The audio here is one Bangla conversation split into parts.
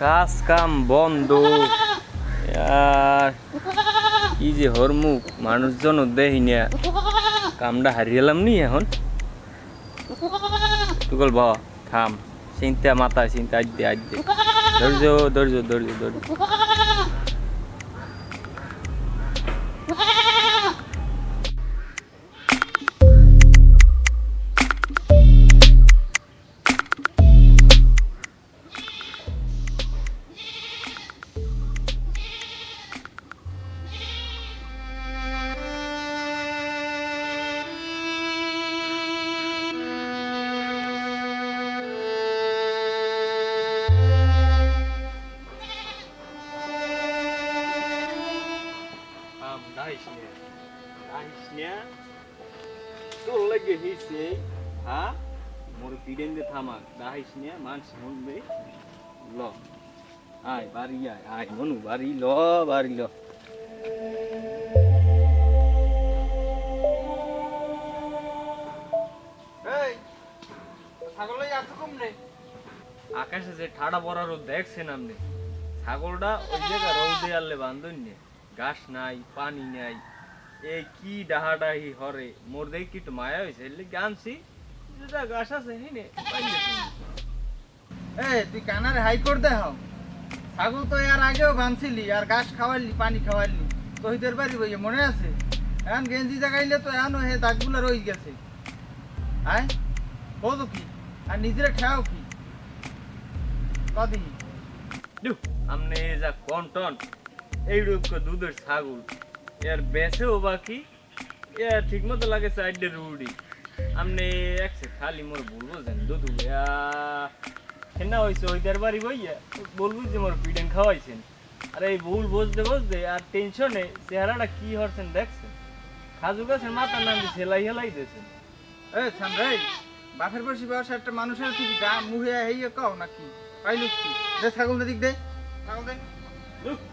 কাজ কাম বন্ধ আর কি যে হরমুখ মানুষজন দেখি না কামটা হারিয়ে এলাম নি এখন তুকল ভ থাম চিন্তা মাথা চিন্তা আজদে আজদে ধৈর্য ধৈর্য ধৈর্য ধৈর্য তোর লাগে হইছে হ্যাঁ মোর পিডেন দে থামাক দাহিস নিয়া মান শুনবে ল আয় বাড়ি আয় আয় মনু বাড়ি ল বাড়ি ল এই ছাগল আসো কমনে আকাশে যে ঠাড়া পড়া রোদ দেখছেন আপনি ছাগলটা ওই জায়গা রোদে আনলে বান্ধন নে ঘাস নাই পানি নাই এই কি ডাহাডাহি হরে মোর দেখি কি একটু মায়া হয়েছে এলে আনছি যেটা ঘাস আছে হিনে তুই কানারে হাইকোর্ট দেহ ছাগল তো এর আগেও বাঁধছিলি আর ঘাস খাওয়াইলি পানি খাওয়াইলি তহিদের বাড়ি বইয়ে মনে আছে এখন গেঞ্জি জাগাইলে তো এখনো হে দাগগুলো রয়ে গেছে আয় বোঝো কি আর নিজের ঠেও কি কদিন আমনে যা কন্টন এইরূপ দুধের ছাগল এর বেছেও বাকি এর ঠিক মতো লাগে সাইডের রুডি আমনে একসে খালি মোর বলবো যেন দুধ কেনা হয়েছে ওইটার বাড়ি বইয়া বলবো যে মোর পিডেন খাওয়াইছেন আর এই ভুল বসতে বসতে আর টেনশনে চেহারাটা কি হচ্ছেন দেখছেন খাজু গাছের মাথার নাম দিয়ে সেলাই হেলাই দিয়েছেন রে বাপের বসি বয়সে একটা মানুষের তুই গা মুহে হইয়ে কও নাকি পাইলুস কি দে ছাগল দিক দে ছাগল দে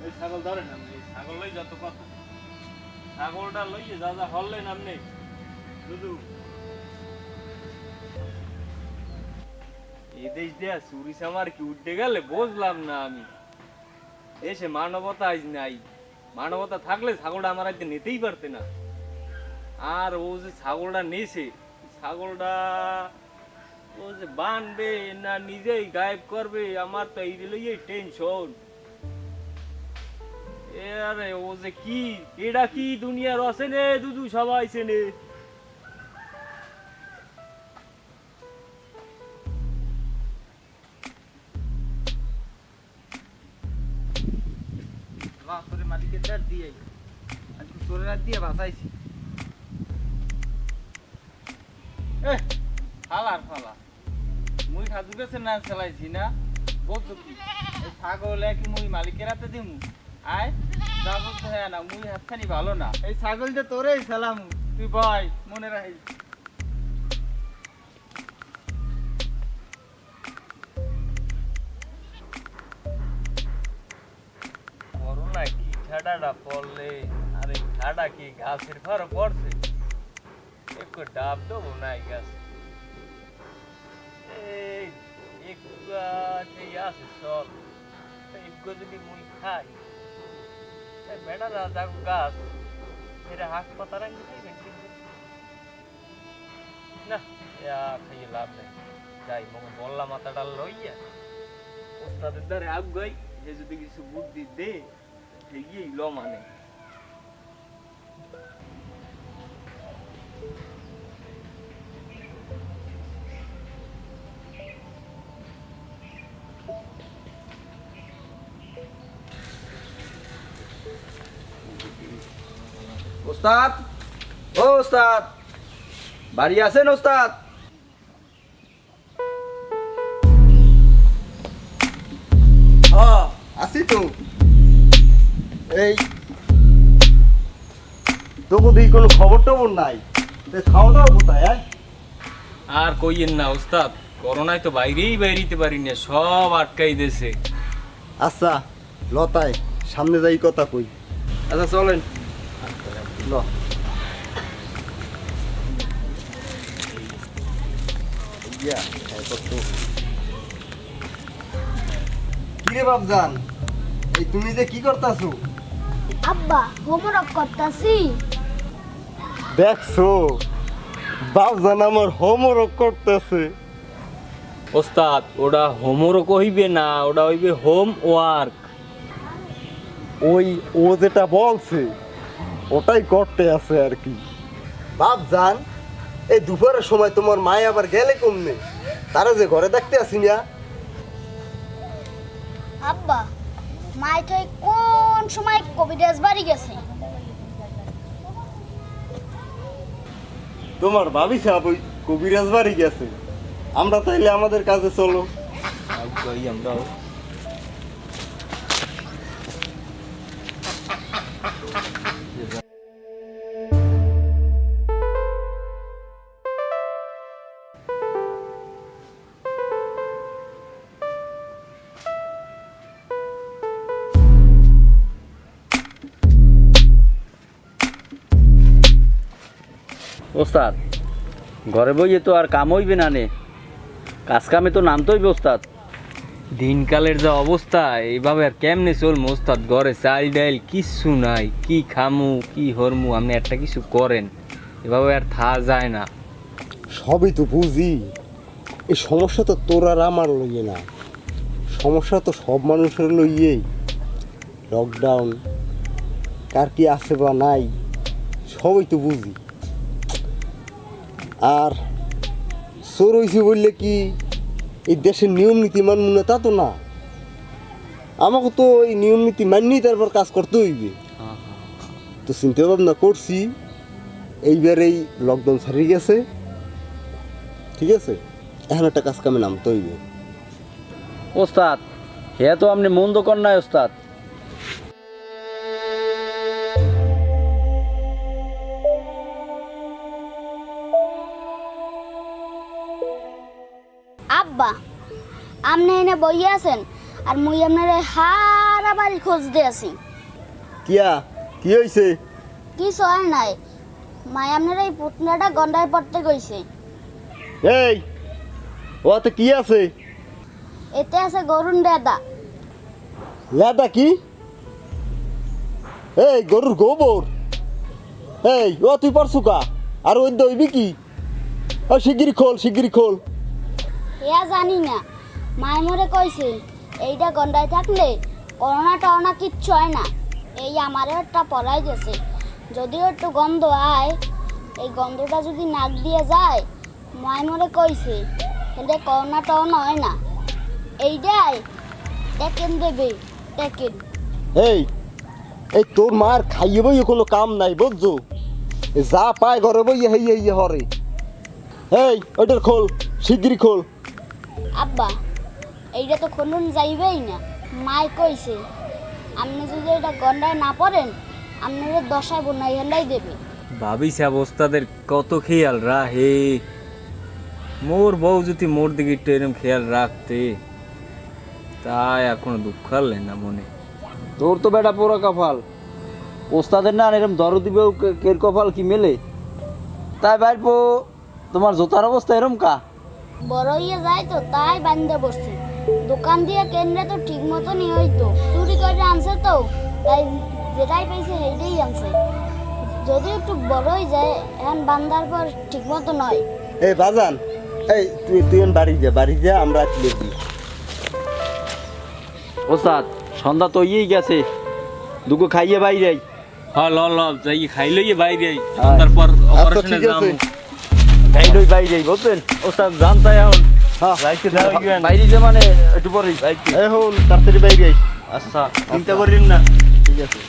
এই ছাগল ধরে না এই ছাগল লই যত কথা ছাগলটা লইয়ে যা যা হললেন আপনি দুদু এই দেশ দেয়া চুরি সামার কি উঠতে গেলে বুঝলাম না আমি এসে মানবতা আজ নাই মানবতা থাকলে ছাগলটা আমার আজকে নিতেই পারতে না আর ও যে ছাগলটা নেছে ছাগলটা ও যে বানবে না নিজেই গায়েব করবে আমার তো এই লইয়ে টেনশন আরে ও যে কি এটা কি দুনিয়ার আছে নে দুদু সবাই চেনে তোরে মালিকের দাঁড় দিয়ে আজকে তোরে রাত দিয়ে বাঁচাইছি ফালার ফালা মুই খাজু গাছের না চালাইছি না বলছো কি ছাগল কি মুই মালিকের হাতে দিমু আয় যা বলতে হয় না মুই হাতখানি ভালো না এই ছাগল যে তোরেই ফেলামু তুই বয় মনে রাখিস করোনা কি ঠাডাটা পড়লে আরে ঠাডা কি গাছের ঘর পড়ছে একটু ডাব দেবো নাই গাছ এই একটু আছে চল একটু যদি মুই খাই বেড়া রাজা গাছ এর হাসপাতাল না খাইয়ে লাভ নেই যাই মনে বললা মাথাটা লইয়া ওস্তাদের দ্বারে আগ গাই যে যদি কিছু বুদ্ধি দে গিয়েই ল মানে ওস্তাদ ও ওস্তাদ বাড়ি আছেন ওস্তাদ আছি তো এই তোকে দিই কোনো খবর টবর নাই খাওয়া দাওয়া কোথায় আর কইয়েন না ওস্তাদ করোনায় তো বাইরেই বাইরিতে পারি না সব আটকাই দিয়েছে আচ্ছা লতায় সামনে যাই কথা কই আচ্ছা চলেন ল কিরে বাপজান, এই তুমি যে কি করতাছো? আব্বা হোমওয়ার্ক করতাছি। দেখছো বাপজান আমার হোমওয়ার্ক করতেছে। ওস্তাদ ওটা হোমওয়ার্ক হইবে না, ওটা হইবে হোম ওয়ার্ক। ওই ও যেটা বলছে ওটাই করতে আছে আর কি। বাপজান, এই দুপুরের সময় তোমার মায় আবার গেলে কমনে? তারা যে ঘরে দেখতে আসি না। আব্বা মাই তো কোন সময় কবিরাজ বাড়ি গেছে। তোমার ভাবি সাহেব ওই কবিরাজ বাড়ি গেছে। আমরা তাইলে আমাদের কাজে চলো। আমরাও ওস্তাদ ঘরে বইয়ে তো আর কাম হইবে না নে, কাজ কামে তো নামতে হইবে ওস্তাদ। দিনকালের যা অবস্থা, এইভাবে আর কেমনে চলবো ওস্তাদ? ঘরে চাল ডাইল কিচ্ছু নাই, কি খামু কি হরমু? আপনি একটা কিছু করেন, এভাবে আর থা যায় না। সবই তো বুঝি, এই সমস্যা তো তোর আর আমার লইয়ে না, সমস্যা তো সব মানুষের লইয়েই। লকডাউন কার কি আছে বা নাই সবই তো বুঝি। আর চোর হইছে বললে কি এই দেশের নিয়ম নীতি মানব না তা তো না। আমাকে তো এই নিয়ম নীতি মানিয়েই তারপর কাজ করতে হইবে। তো চিন্তা ভাবনা করছি, এইবার এই লকডাউন ছাড়িয়ে গেছে, ঠিক আছে, এখন একটা কাজ কামে নামতে হইবে। ওস্তাদ হে তো আপনি মন্দ কর নাই ওস্তাদ। আব্বা আপনি এনে বইয়ে আছেন আর মুই আপনার হারা বাড়ি খোঁজ দিয়ে আছি। কিয়া কি হয়েছে? কিছু হয় নাই, মাই আপনার এই পুতনাটা গন্ডায় পড়তে গইছে। এই ওতে কি আছে? এতে আছে গরুন ডেদা। লেদা কি? এই গরুর গোবর? এই ও তুই পারছু কা? আর ওই দইবি কি? ও শিগগিরি খোল, শিগগিরি খোল। এয়া জানি না, মাই মরে কইছে এইটা গন্ডায় থাকলে করোনা টরোনা কিচ্ছু হয় না। এই আমারও একটা পড়াই গেছে, যদিও একটু গন্ধ আয়, এই গন্ধটা যদি নাক দিয়ে যায়, মাই মরে কইছে কিন্তু করোনা টরোনা হয় না। এইটাই টেকেন দেবে, টেকেন। এই এই তোর মার খাইয়ে বইয়ে কোনো কাম নাই বুঝছো? এ যা পায় ঘরে বইয়ে হইয়ে হইয়ে হরে। এই ওইটার খোল, শিগগিরি খোল। আব্বা এইটা তো খুলুন যাইবেই না, মাই কইছে আপনি যদি এটা গন্ডায় না পড়েন আপনাদের দশায় বন্যায় হেন্ডাই দেবে। ভাবি সাহেব ওস্তাদের কত খেয়াল রাহে। মোর বউ যদি মোর দিকে একটু এরকম খেয়াল রাখতে, তাই আর কোনো দুঃখ আনলেন না মনে। তোর তো বেটা পোড়া কপাল, ওস্তাদের না এরকম দরদ দিবেও কের কপাল কি মেলে? তাই বাইরপো তোমার জোতার অবস্থা এরম কা? বড় হইয়া যায় তো তাই বান্ধে বসছে। দোকান দিয়ে কেন্দ্রে তো ঠিক মতনই হইতো, চুরি করে আনছে তো, তাই যেটাই পাইছে সেইটাই আনছে। যদি একটু বড় হয়ে যায় এখন বান্ধার পর ঠিক মতো নয়। এই বাজান, এই তুই তুই বাড়ি যা, বাড়ি যা, আমরা দেখি। ওস্তাদ সন্ধ্যা তো ইয়েই গেছে, দুগো খাইয়ে বাই যাই। হ্যাঁ ল ল যাই খাইলই বাইরে, তারপর অপারেশনে ঠিক যাম। আছে। খাইলই বাই যাই বুঝছেন? ওস্তাদ জানতাই এখন হ্যাঁ যাইতে দাও গেন। বাইরে যে মানে একটু পরেই যাইতে। এই হল তাড়াতাড়ি বাইরে আই। আচ্ছা চিন্তা করিন না। ঠিক আছে।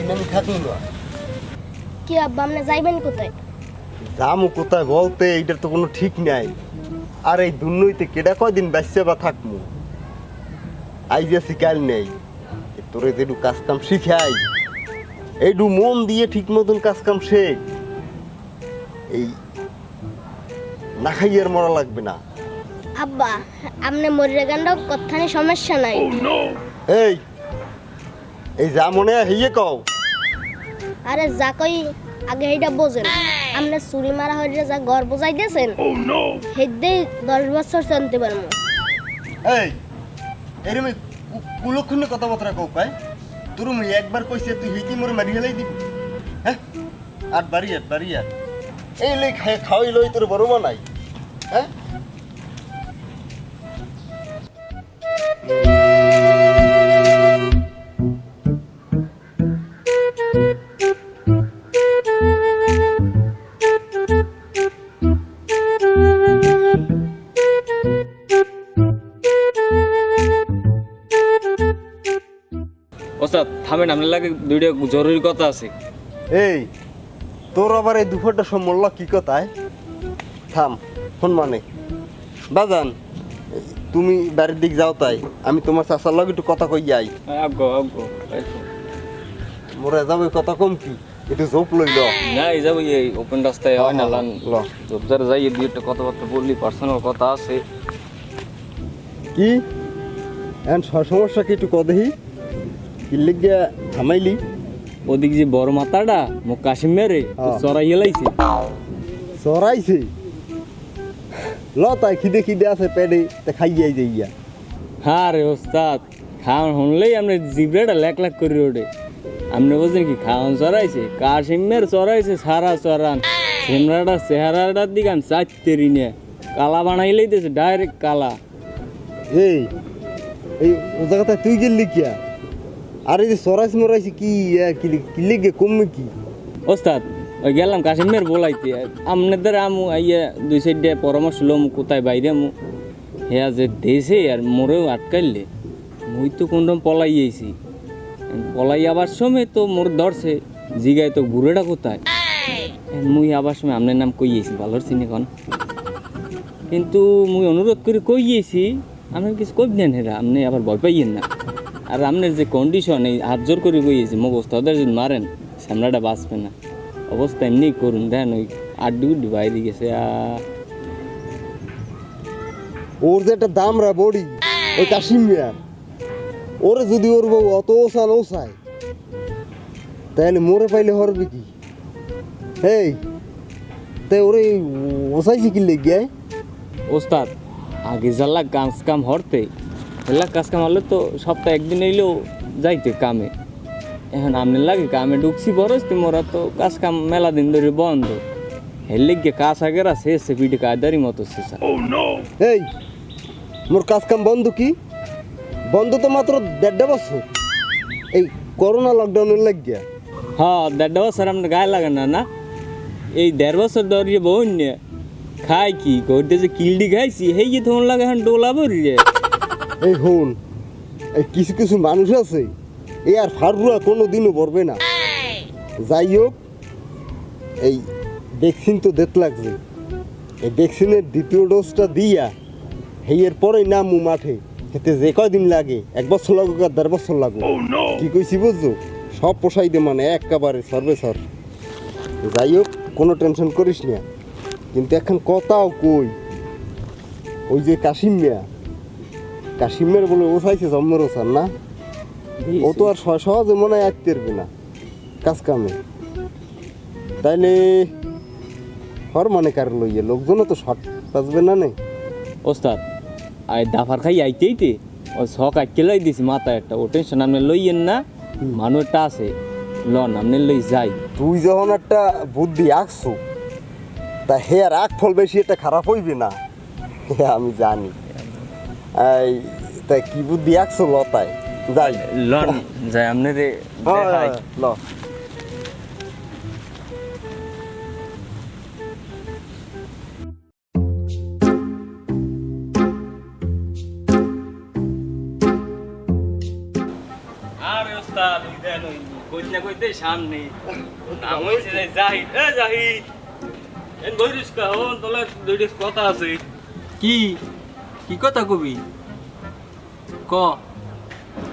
একদিন আমি থাকবো না। কি আব্বা আপনি যাইবেন কোথায়? যামু কোথায় বলতে এইটার তো কোনো ঠিক নাই। আর এই দুর্নইতে কেডা কয়দিন বাঁচছে বা থাকমু, আইজ আছি কাল নেই। তোরে যেটু কাজ কাম শিখাই, এইটু মন দিয়ে ঠিক মতন কাজ কাম শেখ। এই না খাইয়ার মরা লাগবে না। আব্বা আপনি মরিরে গান্ডাও কথানি সমস্যা নাই। এই এই যা মনে হয় হইয়ে কও। আরে যা কই আগে এইটা বোঝেন। আপনি চুরি মারা হইলে যা ঘর বোঝাই দিয়েছেন হেদ্দে 10 বছর চলতে পারবো। এই এরম কুলক্ষণে কথাবার্তা কও পাই। তোর একবার কইছে তুই হিতি মোরে মারি হেলাই দিবি, হ্যাঁ? আর বাড়ি এই লই খাওয়াই লই তোর বড় বানাই, হ্যাঁ? ওস্তাদ থামেন, আপনার লাগে দুইটা জরুরি কথা আছে। এই তোর আবার এই দুপুরটা সম্মল্লা কি কথায়? থাম ফোন মানে বাজান, তুমি বাড়ির দিক যাও, তাই আমি তোমার চাচার লগে একটু কথা কই যাই। আগ্গো মোরা যাবে কথা কম কি, একটু ঝোপ লইল। না এই যাবো এই ওপেন রাস্তায় হয় না লান ল। জোরদার যাই দুই একটা কথাবার্তা বললি, পার্সোনাল কথা আছে। কি এখন সমস্যা কি একটু কদেহি? কি লিগিয়া থামাইলি? ওদিক যে বড় মাথাটা মুখ কাশিম মেরে হ্যাঁ। চড়াই হেলাইছে। চড়াইছে ল, তাই খিদে আছে পেটে, তা খাইয়াই যাইয়া। হ্যাঁ রে ওস্তাদ, খাওয়ান শুনলেই আপনি জিব্রাটা লেক করে ওঠে। আপনি বলছেন কি খাওয়ান চড়াইছে? কাশিমের চড়াইছে সারা চড়ান। সিমরাটা চেহারাটার দিকে আমি চাইতেরি না, কালা বানাইলেই দিয়েছে ডাইরেক্ট কালা। এই এই ও জায়গাটা তুই গেলি কিয়া? আর এই যে চড়াইছে মরাইছে কি কি লিগে কমবে কি? ওস্তাদ ওই গেলাম কাশিমের বলাইতে, আপনাদের আমু আইয়া দুই সাইডে পরামর্শ লম কোথায় বাইরে আমু। হেয়া যে দেশে আর মোরেও আটকাইলে, মুই তো কোনরকম পলাইয়েছি। পলাই আবার সময় তো মোর ধরছে, জিগায় তো ঘুরেটা কোথায়। মুই আবার সময় আপনার নাম কইয়েছি, ভালোর চিনি এখন। কিন্তু মুই অনুরোধ করে কইয়েছি, আপনার কিছু কই নেন হেরা, আপনি আবার ভয় পাইয়েন না। আর আপনার যে কন্ডিশন, এই হাত জোর করে কইয়েছি মুখ ওস্তাদের যদি মারেন সামলাটা বাঁচবে না। অবস্থা এমনি করুন, দেখেন ওই আড্ডি উড্ডি বাইরে গেছে। ওর যে একটা দাম রা বড়ি, ওই কাশিম মিয়ার, ওরে যদি ওর বউ অত ওসান ওসায়, তাহলে মোরে পাইলে হরবে কি? এই তাই ওরে ওসাইছি কি লেগে? ওস্তাদ আগে জ্বালা কাজ কাম হরতে, এলা কাজ কাম হলে তো সপ্তাহে একদিন এলেও যাইতে কামে। এখন আপনার লাগে কামে ঢুকছি বরসতে, মোরা তো কাজ কাম মেলা দিন ধরে বন্ধ। হেলে গিয়ে কাজ আগেরা শেষ পিঠে কায়দারি মতো শেষ। এই মোর কাজ কাম বন্ধ কি? বন্ধ তো মাত্র 1.5 বছর, এই করোনা লকডাউনের লাগিয়া। হ্যাঁ 1.5 বছর আপনার গায়ে লাগে না না? এই 1.5 বছর ধরে বোন খাই কি করতে যে কিলডি খাইছি, হেই যে তোমার লাগে এখন ডোলা ভরি রে। এই হন, এই কিছু কিছু মানুষ আছে এই আর ফারুয়া কোনো দিনও পড়বে না। যাই হোক, এই ভ্যাকসিন তো দিতে লাগছে, এই ভ্যাকসিনের দ্বিতীয় ডোজটা দিয়া হেয়ের পরেই নামু মাঠে। এতে যে কয়দিন লাগে, 1 বছর লাগুক আর 1.5 বছর লাগুক, কি কইছি বুঝছো? সব পোষাই দে, মানে একেবারে সর্বে সর। যাই হোক, কোনো টেনশন করিস না। কিন্তু এখন কথাও কই, ওই যে কাশিম মিয়ার বলে ও চাইছে জন্মের ওসান না, ও তো আর সহজে মনে হয় আসতে পারবে না কাজ কামে। তাইলে হর মানে কার লইয়ে লোকজনও তো শর্ট বাঁচবে না নেই। ওস্তাদ আই দাফার খাই আইতেইতে ওই শখ আইকেলাই দিছি মাথায় একটা, ও টেনশন আপনি লইয়েন না। মানুষ একটা আছে লন আপনি লই যাই। তুই যখন একটা বুদ্ধি আঁকছো, তা হে আর আগ ফল বেশি এটা খারাপ হইবে না, আমি জানি। এই তাই কি বুদ্ধি আঁকছো লতায়? যাই লন যাই আপনি রে দেখাই। ল। আরে ওস্তাদ ওই দেন ওই কইতে না কইতে সামনে নাম হইছে যে জাহিদ এ জাহিদ এন বইরিস কা হন তোলা দুইটা কথা আছে কি কি কথা কবি ক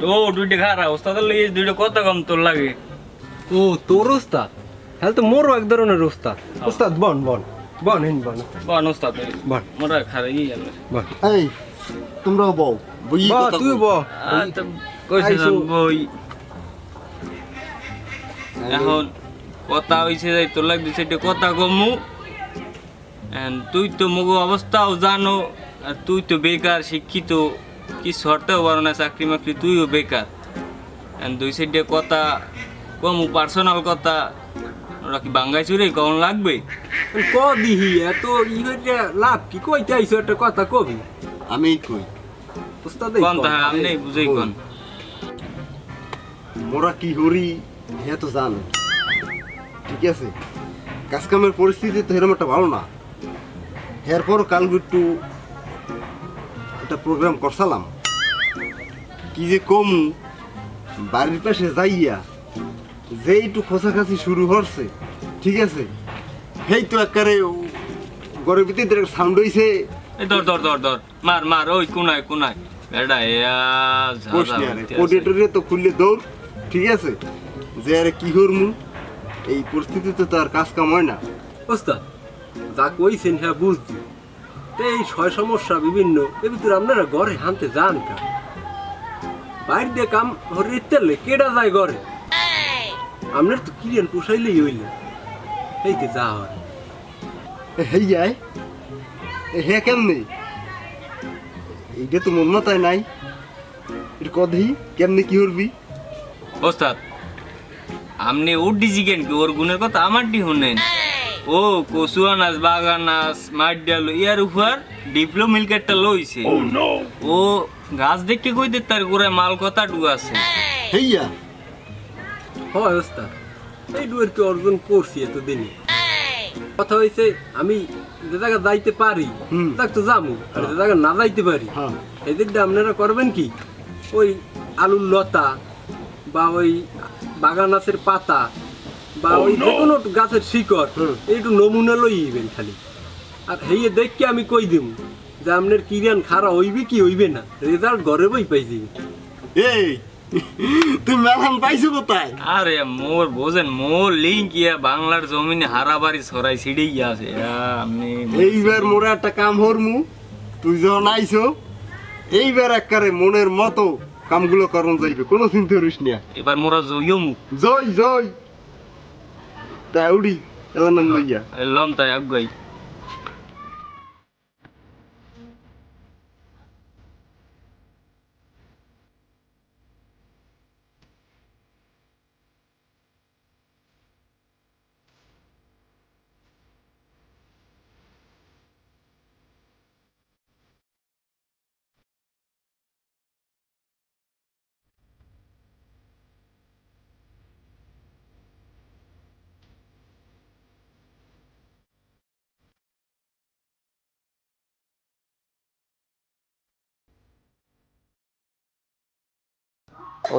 ও দুইটা খারা ওস্তাদের লই দুইটা কথা কম তোর লাগে ও তোর ওস্তাদ হ্যাঁ তো মোরও এক ধরনের ওস্তাদ ওস্তাদ বন বন বন হিন বন বন ওস্তাদ বন মোরা খারা ই আমরা বন এই তোমরাও বউ বই বা কথা তুই কই। ব তো কইছে আইসো। বই এখন কথা হইছে যে তোর লাগবে সেটা কথা কমু তুই তো মগো অবস্থাও জানো আর তুই তো বেকার শিক্ষিত কি শর্তেও পারো না চাকরি মাকরি তুইও বেকার দুই সাইডে কথা কমু পার্সোনাল কথা ওরা কি বাঙ্গাই চুরে কখন লাগবে ক দিহি এত ই হইতে লাভ কি কইতে আইছো একটা কথা কবি আমি কই ওস্তাদ কোন তাহলে আপনি বুঝেই কোন মোরা কি হরি হে তো জানে ঠিক আছে কাজ কামের পরিস্থিতি তো এরকম একটা ভালো না এরপরও কাল একটু একটা প্রোগ্রাম করছিলাম কি যে কমু বাড়ির পাশে যাইয়া যে একটু খোঁচাখাচি শুরু হচ্ছে ঠিক আছে সেই তো একেবারে ঘরের ভিতরে সাউন্ড হইছে এই ধর ধর ধর ধর মার মার ওই কোনায় কোনায় বেড়া কোডিটরে তো খুললে দৌড় ঠিক আছে যে আরে কি করমু এই পরিস্থিতিতে তো আর কাজ কাম হয় না ওস্তাদ যা কইছেন হ্যাঁ বুঝছি তো এই ছয় সমস্যা বিভিন্ন এর ভিতরে আপনারা ঘরে হানতে যান কা বাইরে দিয়ে কাম হরে তেলে কেডা যায় ঘরে আপনার তো কিরিয়ান পোষাইলেই হইলে এই যে যা হয় হেই যায় হে কেমনি এইটা তো মন মাথায় নাই এটা কদি কেমনি কি করবি ওস্তাদ আপনি ওর ডিজিকেন কি ওর গুণের কথা আমার ডি শুনেন ও কচুয়া নাচ বাগান নাচ মাঠ ডাল ইয়ার উপর ডিপ্লোমা মিল্কেটটা লইছে ও গাছ দেখতে কইতে তার গোড়ায় মাল কথা ডু আছে হেইয়া হয় ওস্তাদ এই ডুয়ের কি অর্জন করছি এতদিনে কথা হয়েছে আমি যে জায়গা যাইতে পারি হুম। তাক তো যাবো আর যে জায়গা না যাইতে পারি হ্যাঁ এদিকটা আপনারা করবেন কি ওই আলুর লতা বা ওই বাগান গাছের পাতা বা ওই যে কোনো গাছের শিকড় এইটু নমুনা লইবেন খালি আর হেয়ে দেখকে আমি কই দিব যে আপনার কিরিয়ান খারা হইবে কি হইবে না রেজাল্ট ঘরে বই পাইছি এই তুই মেলান পাইছো কোথায় আরে মোর বোঝেন মোর লিঙ্ক ইয়া বাংলার জমিনে হারাবাড়ি ছড়াই ছিড়ে গিয়া আছে আপনি এইবার মোরা একটা কাম হরমু তুই যখন আইছো এইবার একবারে মনের মতো কামগুলো করন যাইবে কোনো চিন্তা করিস না এবার মোরা জইমু জয় জয় তা উড়ি এবার নাম লইয়া লম তাই আগাই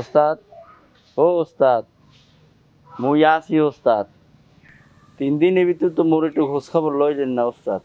ওস্তাদ ও ওস্তাদ মুই আছি ওস্তাদ 3 দিনের ভিতর তো মোর একটু খোঁজ খবর লইলেন না ওস্তাদ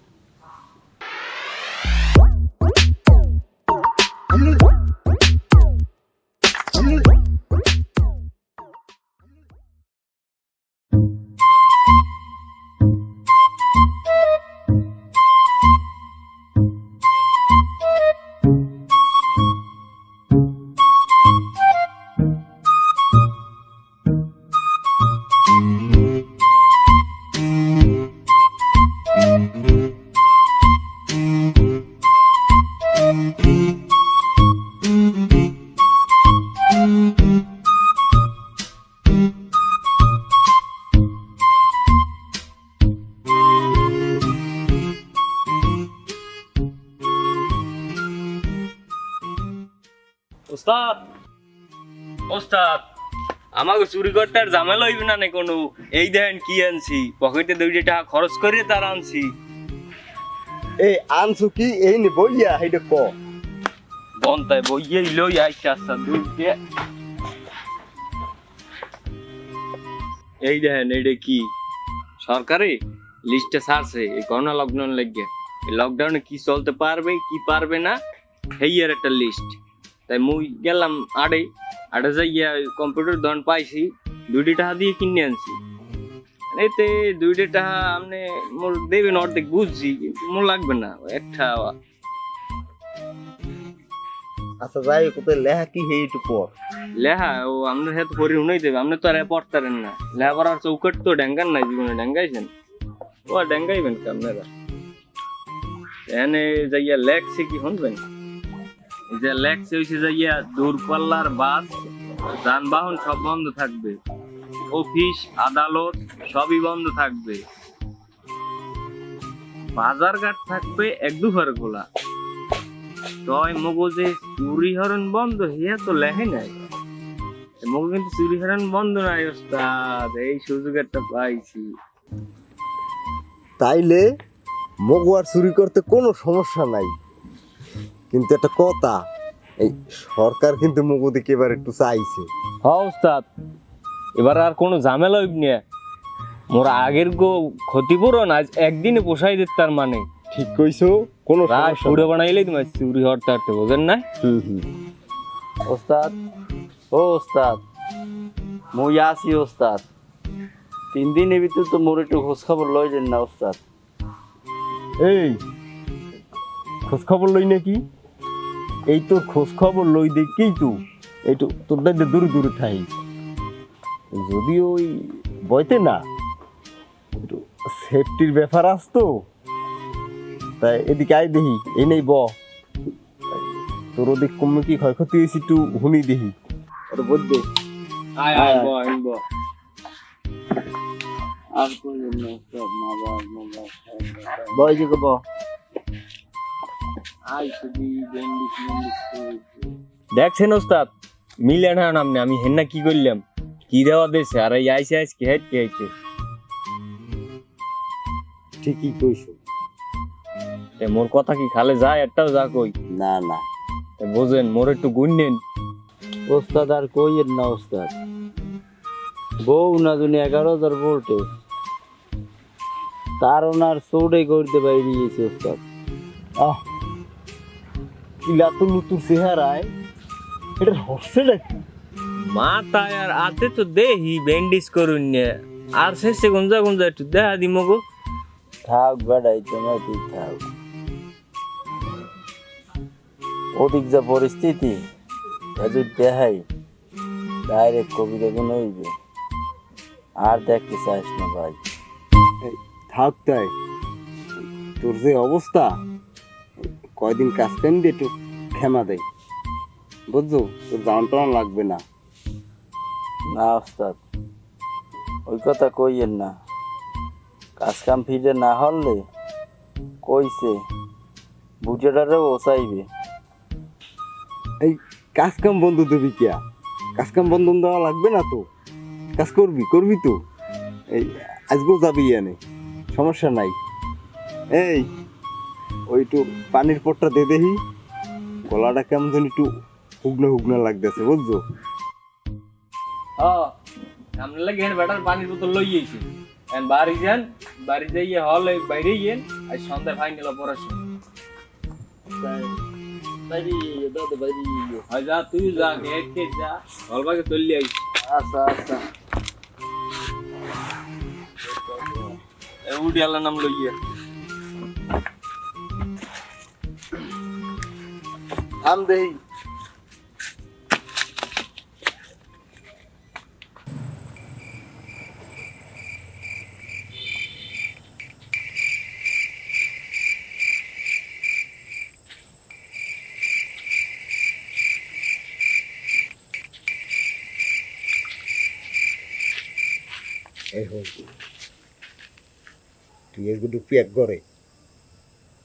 ওস্তাদ ওস্তাদ আমাকে চুরি করতে আর ঝামেলা হইবে না কোনো এই দেখেন কি আনছি পকেটে 2 টাকা খরচ করে তার আনছি এই আনছু কি এই নি বইয়া হেইটা ক বন্তায় বইয়ে লই আইছে আচ্ছা দুইটা এই দেখেন এইটা কি সরকারি লিস্টে ছাড়ছে এই করোনা লকডাউন লেগে এই লকডাউনে কি চলতে পারবে কি পারবে না হেইয়ার একটা লিস্ট তাই মুই গেলাম আড়ে যাইয়া কম্পিউটার দন পাইছি 2 টাকা দিয়ে কিনে আনছি এতে 2 টাকা আপনি মোর দেবেন অর্ধেক বুঝছি কিন্তু মোর লাগবে না একটা আচ্ছা যাই কোথায় লেখা কি হে একটু পর লেহা ও আপনার হাতে পরি উনাই দেবে আপনি তো আর পড়তারেন না লেহা পড়ার চৌকট তো ড্যাঙ্গান নাই জীবনে ড্যাঙ্গাইছেন ও ড্যাঙ্গাইবেন কি আপনারা এনে যাইয়া লেখছে কি শুনবেন যে লেখছে হইছে যাইয়া দূরপাল্লার বাস যানবাহন সব বন্ধ থাকবে অফিস আদালত সবই বন্ধ থাকবে বাজারঘাট থাকবে 1-2 খোলা তয় মগজে চুরি হরণ বন্ধ হিয়া তো লেখে নাই মগজ কিন্তু চুরি হরণ বন্ধ নাই ওস্তাদ এই সুযোগ একটা পাইছি তাইলে মগু আর চুরি করতে কোনো সমস্যা নাই কিন্তু একটা কথা এই সরকার কিন্তু মগু দিকে এবার একটু চাইছে হ্যাঁ ওস্তাদ এবার আর কোনো ঝামেলা হইব না মোর আগের গো ক্ষতিপূরণ আজ একদিনে পোষাই দিত তার মানে ঠিক কইছো কোনো রাত সমস্যা পুরো বানাইলেই তোমার চুরি হরতে হরতে বোঝেন না ওস্তাদ ও ওস্তাদ মুই আসি ওস্তাদ 3 দিনের ভিতর তো মোর একটু খোঁজ খবর লই যান না ওস্তাদ এই খোঁজ খবর লই নাকি এই তোর খোঁজ খবর লই দেখেই তো এইটু তোর দাদা দূরে দূরে থাই যদি ওই বইতে না একটু সেফটির ব্যাপার আসতো তাই এদিকে আয় দেখি এই নেই তোর ওদিক কমে কি ক্ষয়ক্ষতি হয়েছে একটু হুনি দেখি ওটা বলবে আয় আয় বয় আনবো আর কইলেন না ওস্তাদ মোবাইল বয় যে ব আই শুধু বেন্ডিস দেখছেন ওস্তাদ মিলে না নামনে আমি হেন্না কি করলাম কি দেওয়া দিয়েছে আর এই আইসে আইস কে হাইতে ঠিকই কইছো মোর কথা কি খালে যায় একটাও যা কই না না বোঝেন মোর একটু গুণ নেন ওস্তাদ আর কইয়েন না ওস্তাদ বউ না দুনি 11,000 ভোল্টেজ তার ওনার চৌড়ে করতে বাইরে গেছে ওস্তাদ আহ কিলা তো নতুন চেহারায় এটা হচ্ছে নাকি মাথায় আর আতে তো দেহি ব্যান্ডিজ করুন আর শেষে গুঞ্জা গুঞ্জা একটু দেখা দিমগো থাক বেড়াই তোমার তুই থাক ওদিক যা পরিস্থিতি এদের দেখাই ডাইরেক্ট কবিতা গুণ হইবে আর দেখতে চাইস না ভাই থাক তাই তোর যে অবস্থা কয়দিন কাজ কাম দিয়ে একটু ক্ষমা দেয় বুঝছো তোর দাম টান লাগবে না না ওস্তাদ ওই কথা কইয়েন না কাজ কাম ফিরে না হলে কইছে বুঝেটারে ও চাইবে এই কাজ কাম বন্ধ দেবি কিয়া কাজ কাম বন্ধ দেওয়া লাগবে না তো কাজ করবি তো এই আজকেও যাবি এনে সমস্যা নাই এই ওই একটু পানির পটটা দে দেখি গলাটা কেমন যেন একটু হুগনা হুগনা লাগতেছে বুঝছো সামনে লাগে বেটার পানির বোতল লই আইছি এন্ড বাড়ি যান বাড়ি যাইয়ে হলে বাইরে গিয়েন আর সন্ধ্যা ফাইনাল পড়াশোনা যা তুই যা কে যা হলবাকে চললি আইস আচ্ছা আচ্ছা উডি আল্লাহ নাম লইয়া থাম দেই এই হল তুই এগুলো ডুবি এক ঘরে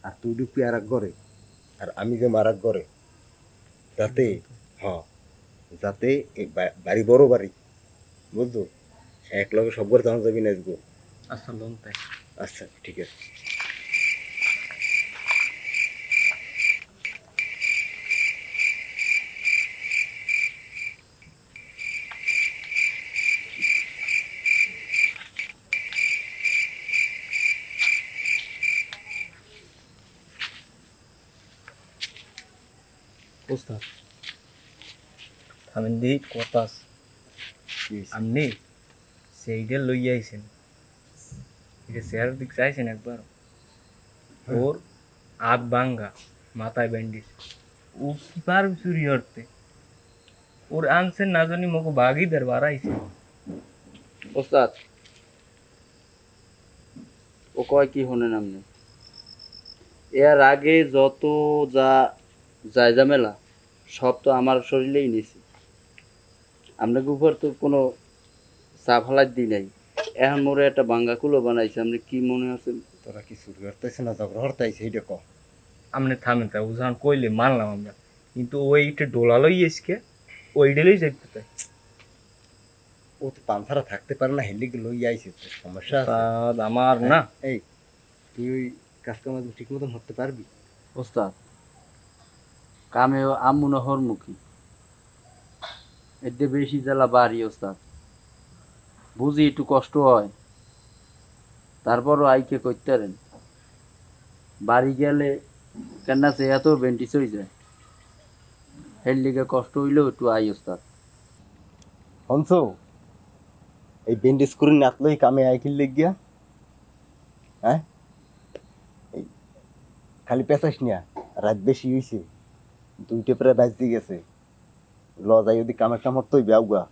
আর তুই ডুবি আর এক ঘরে আর আমি যে মারাক ঘরে যাতে যাতে বাড়ি বড় বাড়ি বুঝছো এক লগে সব ঘরে তখন যাবি না আসবো আচ্ছা লোন তাই আচ্ছা ঠিক আছে ওস্তাদ আমি দিই কথা আছে। আপনি সেইটা লইয়া আইছেন, এটা চেহারার দিক চাইছেন একবার? ওর হাত ভাঙ্গা, মাথায় ব্যান্ডেজ, ও কি পারবে চুরি করতে? ওর আনছেন না জানি মকে বাগিদার বাড়াইছে। ওস্তাদ ও কয় কি শোনেন আপনি, এর আগে যত যা যায় ঝামেলা সব তো আমার শরীরেই নিছি, আপনাকে উপর তো কোনো চাপ হালাত দিই নাই। এখন মোরে একটা বাঙ্গা কুলো বানাইছে, আপনি কি মনে আছেন? তোরা কি চুরি করতেছে না ঝগড়া হরতাইছে এইটা ক। আপনি থামেন, তা ও যখন কইলে মানলাম আমরা, কিন্তু ওইটা ডোলা লই এসকে ওই ডেলেই যাইতে চাই। ও তো পানসারা থাকতে পারে না, হেলিকে লই আইছে তো সমস্যা আছে। আমার না এই তুই ওই কাজকাম ঠিক মতন হতে পারবি? ওস্তাদ কামেও আমুন হরমুখী, এতে বেশি জ্বালা বাড়ি ওস্তাদ, বুঝি একটু কষ্ট হয়, তারপরও আইকে করতে পারেন। বাড়ি গেলে কেন সে এত বেন্টিস হয়ে যায়, এর লিগে কষ্ট হইলেও একটু আই ওস্তাদ। হনস এই বেন্ডেজ করে নাতলই কামে আইকিল লেগিয়া, হ্যাঁ এই খালি পেঁচাইস না, রাত বেশি হইছে, 2টা প্রায় বাজতে গেছে, ল যাই যদি কামের কামড় তৈ বেউগা।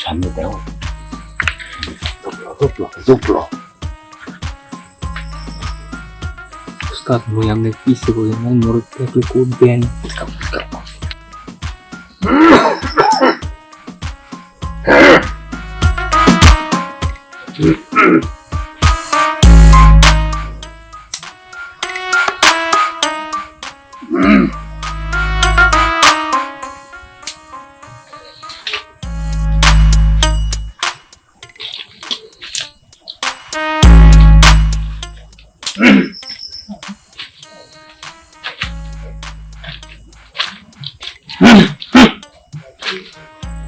সামনে দেও, উস্তাদ মুই আপনি পিছে কই না, মোর থেকে কোড দেন।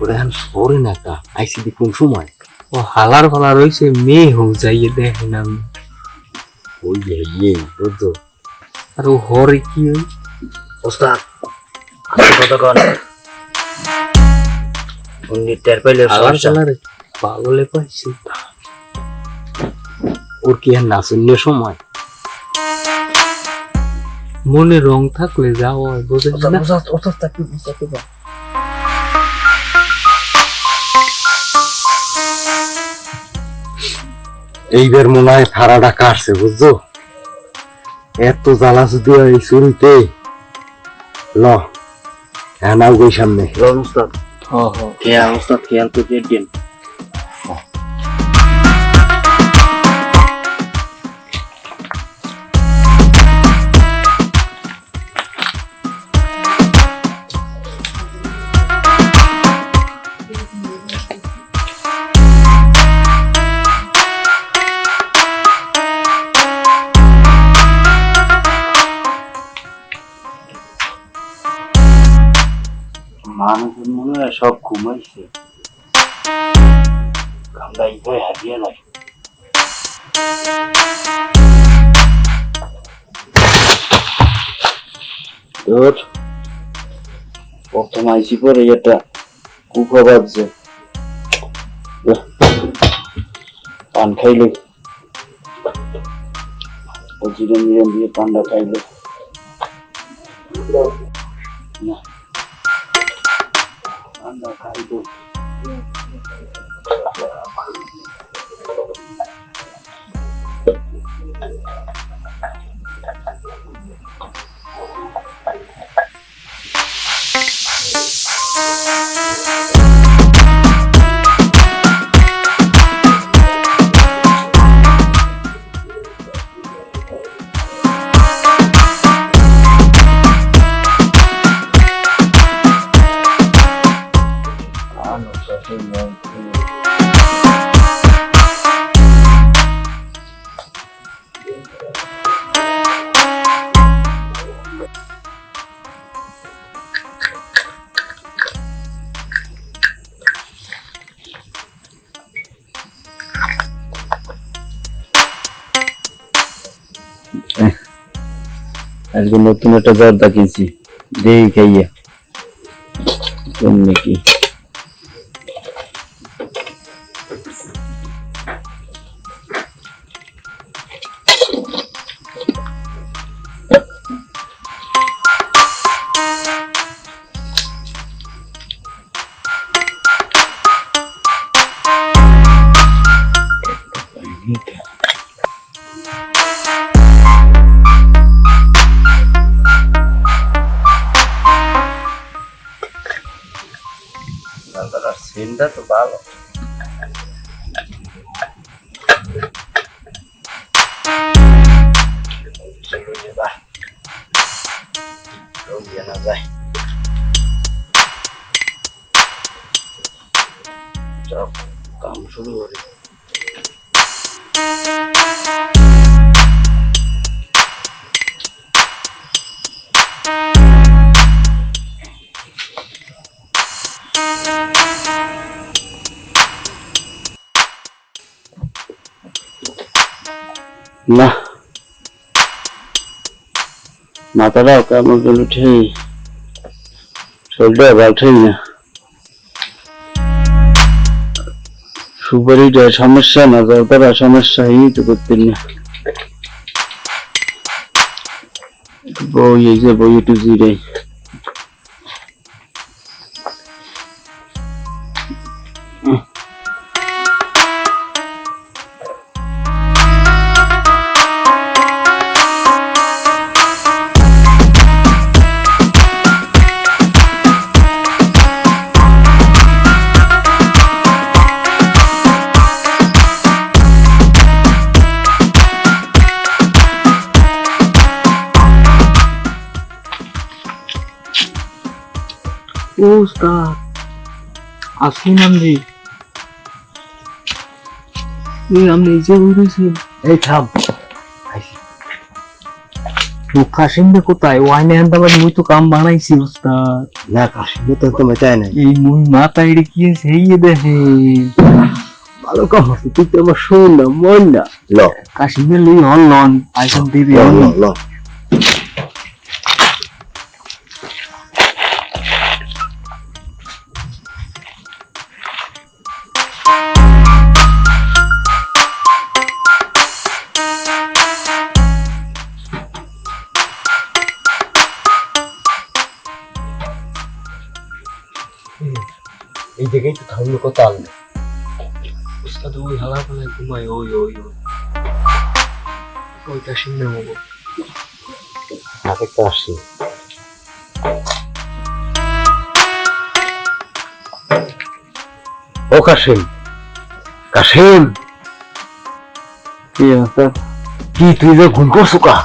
ওরা এখন সরে না কা আইসিডি কোন সময় ও হালার ফালা রইছে, মেয়ে হোক যাইয়ে দেখেন আমি। ওই যে এই বুঝছো আর ও হরে কি ওই ওস্তাদ কতক্ষণ উনি টের পাইলে হালার ফালারে পাগলে পাইছে। ওর কি আর নাচের সময় মনে রং থাকলে যাও বোঝেন না। এইবার মনে হয় ফাড়াটা কাটছে বুঝছো, এত জ্বালা যদি এই শুরুতে ল হ্যাঁ নাও গই সামনে। ওস্তাদ খেয়াল ওস্তাদ খেয়াল তো দিন। মানুষের মনে হয় সব ঘুমাইছে, কান্দাই হয়ে হারিয়ে নাই। তোর প্রথম আইসি পরে এটা কুখবর যে পান খাইলে জিরেন জিরেন দিয়ে পান্ডা খাইলে না পান্ডা খাইবো আজকে নতুন একটা জর্দা কিনছি দেখি খাইয়া কেমনি কি সেন্টটা তো ভালো কাম শুরু করি না মাথাটাও কেমন গেল ঠিক শরীরটা ভালো ঠিক না সুপারিটা সমস্যা না জলতারা সমস্যা এই তো করতে না বই এই যে বই একটু জিরাই উস্তাদ আসুন আমনি আমনি যে বলেছেন এই থাম কাশিমটা কোথায় ওয়াইনে আনতাম মুই তো কাম বানাইছি উস্তাদ না কাশিম তো তোমার চাই নাই এই মুই মাথায় রেখে সেই দেখে ভালো কাম হচ্ছে তুই তো আমার শোন না মন না ল কাশিমের লই হল লন আইসন দিবি ল ল এই জায়গায় তো থামলো কত আনবে উস্তাদ ওই হালা পালায় ঘুমায় ওই ওই ওই ওই কাশিম না মগো নাকে তো আসি ও কাশিম কাশিম কি আছে কি তুই যে ঘুম করছো কা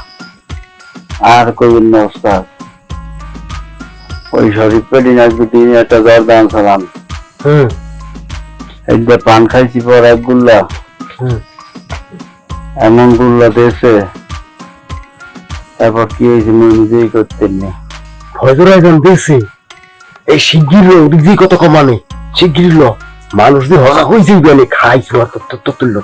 আর কইবেন না ওস্তাদ ওই শরীর পেটি নাকি দিন একটা জর্দা আনছিলাম একবার পান খাইছি পর এক গুল্লা এমন গুল্লা দিয়েছে তারপর কি হয়েছে মুই নিজেই করতেন না ফজর একজন দেখছি এই শিগগির ওদিক দিয়ে কত কমানে শিগগির ল মানুষ দিয়ে হজা হয়ে যাইবে খাইছো তুললো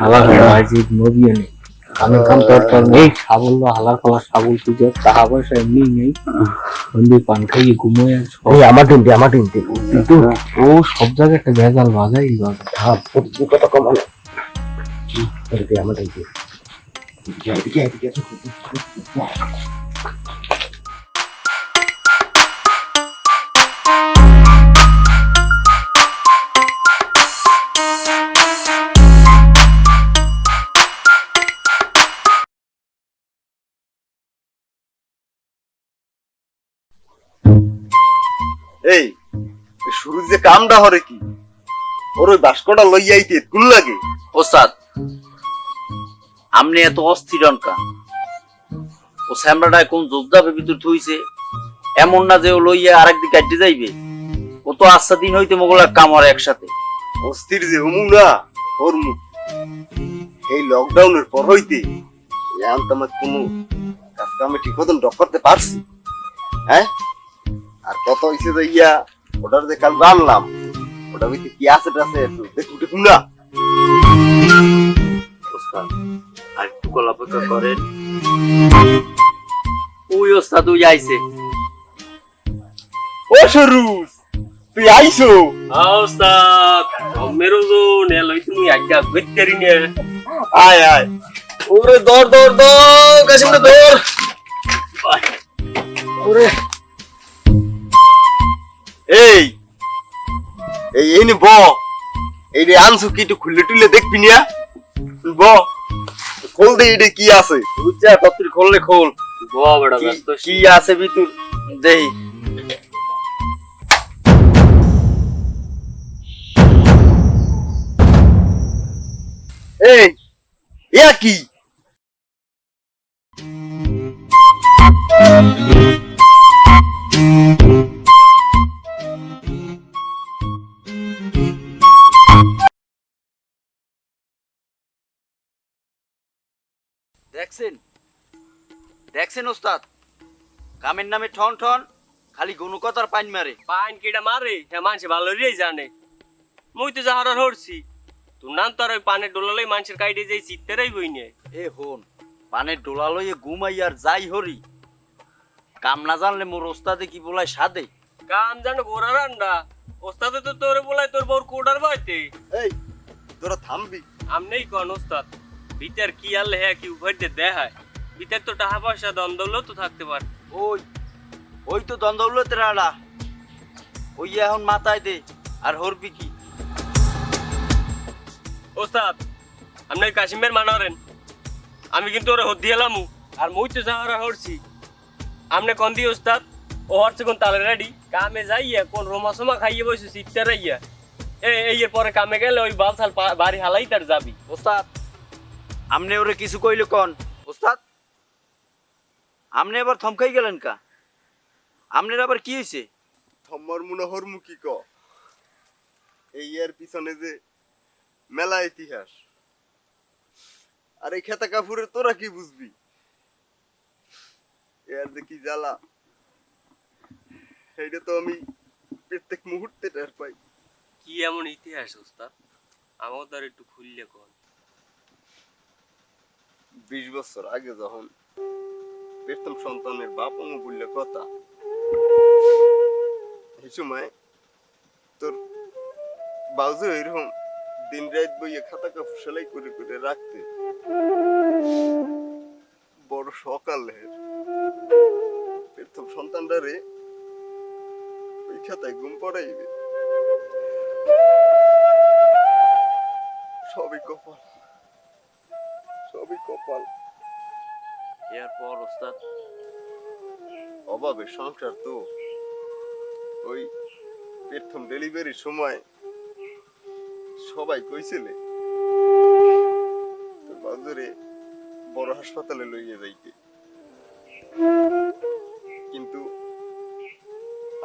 হালা হালা আজি নবী আনে কামের কাম তোর নেই, ছাগল হালার পালা ছাগল তুই টাকা পয়সা এমনি নেই, বন্ধু পান খাইয়ে ঘুমোয় এই আমার টিনতে কিন্তু ও সব জায়গায় একটা ভেজাল বাজাই হ্যাঁ কত কমানো আমার টিনতে এই শুরু যে কামটা হরে কি ওর ওই বাস্কটা লইয়া আইতে কুল লাগে ওস্তাদ আমনে এত অস্থির কা ও স্যামরাটায় কোন যোদ্ধাবে ভিতর থইছে, এমন না যে ও লইয়া আরেকদিন কাটতে যাইবে। ও তো আচ্ছা দিন হইতে মোগলা কামড় একসাথে অস্থির যে হমু না ওর মুখ এই লকডাউনের পর হইতে এখন তো আমার কোনো কাজ কামে ঠিক মতন ডক করতে পারছি। হ্যাঁ আর কত হইছে যে ইয়া ওটার যে কাল জানলাম ওটা হইতে কি আছে টাছে একটু দেখুন না ওস্তাদ আর একটু কল অপেক্ষা করেন। ওই ওস্তাদ ওই আইছে। ও সরুস তুই আইছো ওস্তাদ মেরুজুন এলই তুমি আজ্ঞা গইতারি নে আয় আয় ওরে দৌড় দৌড় দৌড় কাশিমটা দৌড় ওরে এই এই এনে ব এই রে আনসু কি একটু খুললে টুললে দেখবি না ব খোল দে এটা কি আছে বুঝছা কতরি খোললে খোল ব বড় কি- ব্যস্ত কি আছে ভিতর দেই। এই ইয়া কি দেখছেন দেখছেন ওস্তাদ কামের নামে ঠন ঠন খালি গনুকতার পাইন মারে। পাইন কেডা মারে হে মানুষ ভালো রেই জানে মুই তো যাহার হরছি তুই নাম তোর ওই পানে ডোলালাই মানুষের কাইডে যাই চিত্তেরাই বই নে এ হন পানের ডোলা লইয়ে ঘুমাই আর যাই হরি কাম না জানলে মোর ওস্তাদে কি বলায় সাদে। কাম জানো গোরা রান্ডা ওস্তাদে তো তোরে বলাই তোর বউর কোডার বাইতে এই তোরা থামবি আমনেই কোন ওস্তাদ ভিতর কি আলে হ্যাঁ কি উপর দিয়ে দেখায় ভিতর তো টাকা পয়সা দ্বন্দ্বও তো থাকতে পারে ওই ওই তো দ্বন্দ্বলতের আড়া ওই এখন মাথায় দে আর হরবি কি। ওস্তাদ আপনি কাশিমের মানারেন আমি কিন্তু ওরে হদ্দি এলামু আর মুই তো যাহারা হরছি আপনি কোন দি ওস্তাদ ও হরছে কোন তালে রেডি কামে যাইয়া কোন রোমা সোমা খাইয়ে বসে চিত্তে রাইয়া এই এর পরে কামে গেলে ওই বালসাল বাড়ি হালাই তার যাবি ওস্তাদ আমনে ওরে কিছু কইলে কোন ওস্তাদ আমনে আবার থমকাই গেলেন কা আমনের আবার কি হইছে? থম্মর মুনা হরমুখী ক এই এর পিছনে যে মেলা ইতিহাস আর এই খেতা কাপুরের তোরা কি বুঝবি এর যে কি জ্বালা সেইটা তো আমি প্রত্যেক মুহূর্তে টের পাই। কি এমন ইতিহাস ওস্তাদ আমাকে তো আর একটু খুললে কোন 20 বছর আগে যখন প্রথম সন্তানের বাপ অমু বললে কথা এই সময় তোর বাউজু এরকম দিন রাত বইয়ে খাতা কাপড় সেলাই করে করে রাখতে বড় সকালের প্রথম সন্তানটারে ওই খাতায় ঘুম পড়াইবে সবই কপাল সবই কপাল। এরপর ওস্তাদ অভাবের সংসার তো ওই প্রথম ডেলিভারির সময় সবাই কইছিলে তোর বাজুরে বড় হাসপাতালে লইয়ে যাইতে কিন্তু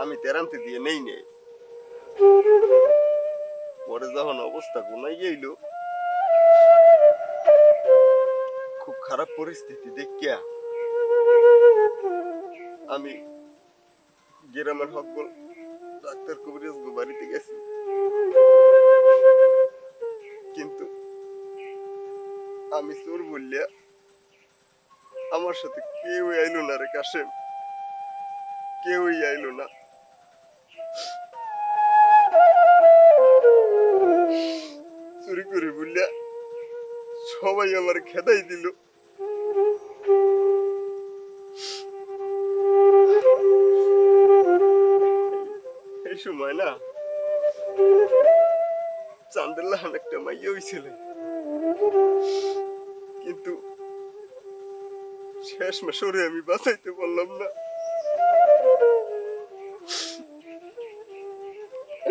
আমি তেরান্তে দিয়ে নেই নে পরে যখন অবস্থা গুনাই গেইল খুব খারাপ পরিস্থিতি দেখিয়া আমি গ্রামের সকল ডাক্তার কবিরাজ বাড়িতে গেছি কিন্তু আমি চোর বললিয়া আমার সাথে কেউই আইলো না রে কাশেম, কেউই আইলো না। চুরি করে বললা সবাই আমার খেদাই দিল। এই সময় না চান্দেল্লাহ একটা মাইয়া হয়েছিল, কিন্তু শেষ মাসরে আমি বাঁচাইতে পারলাম না।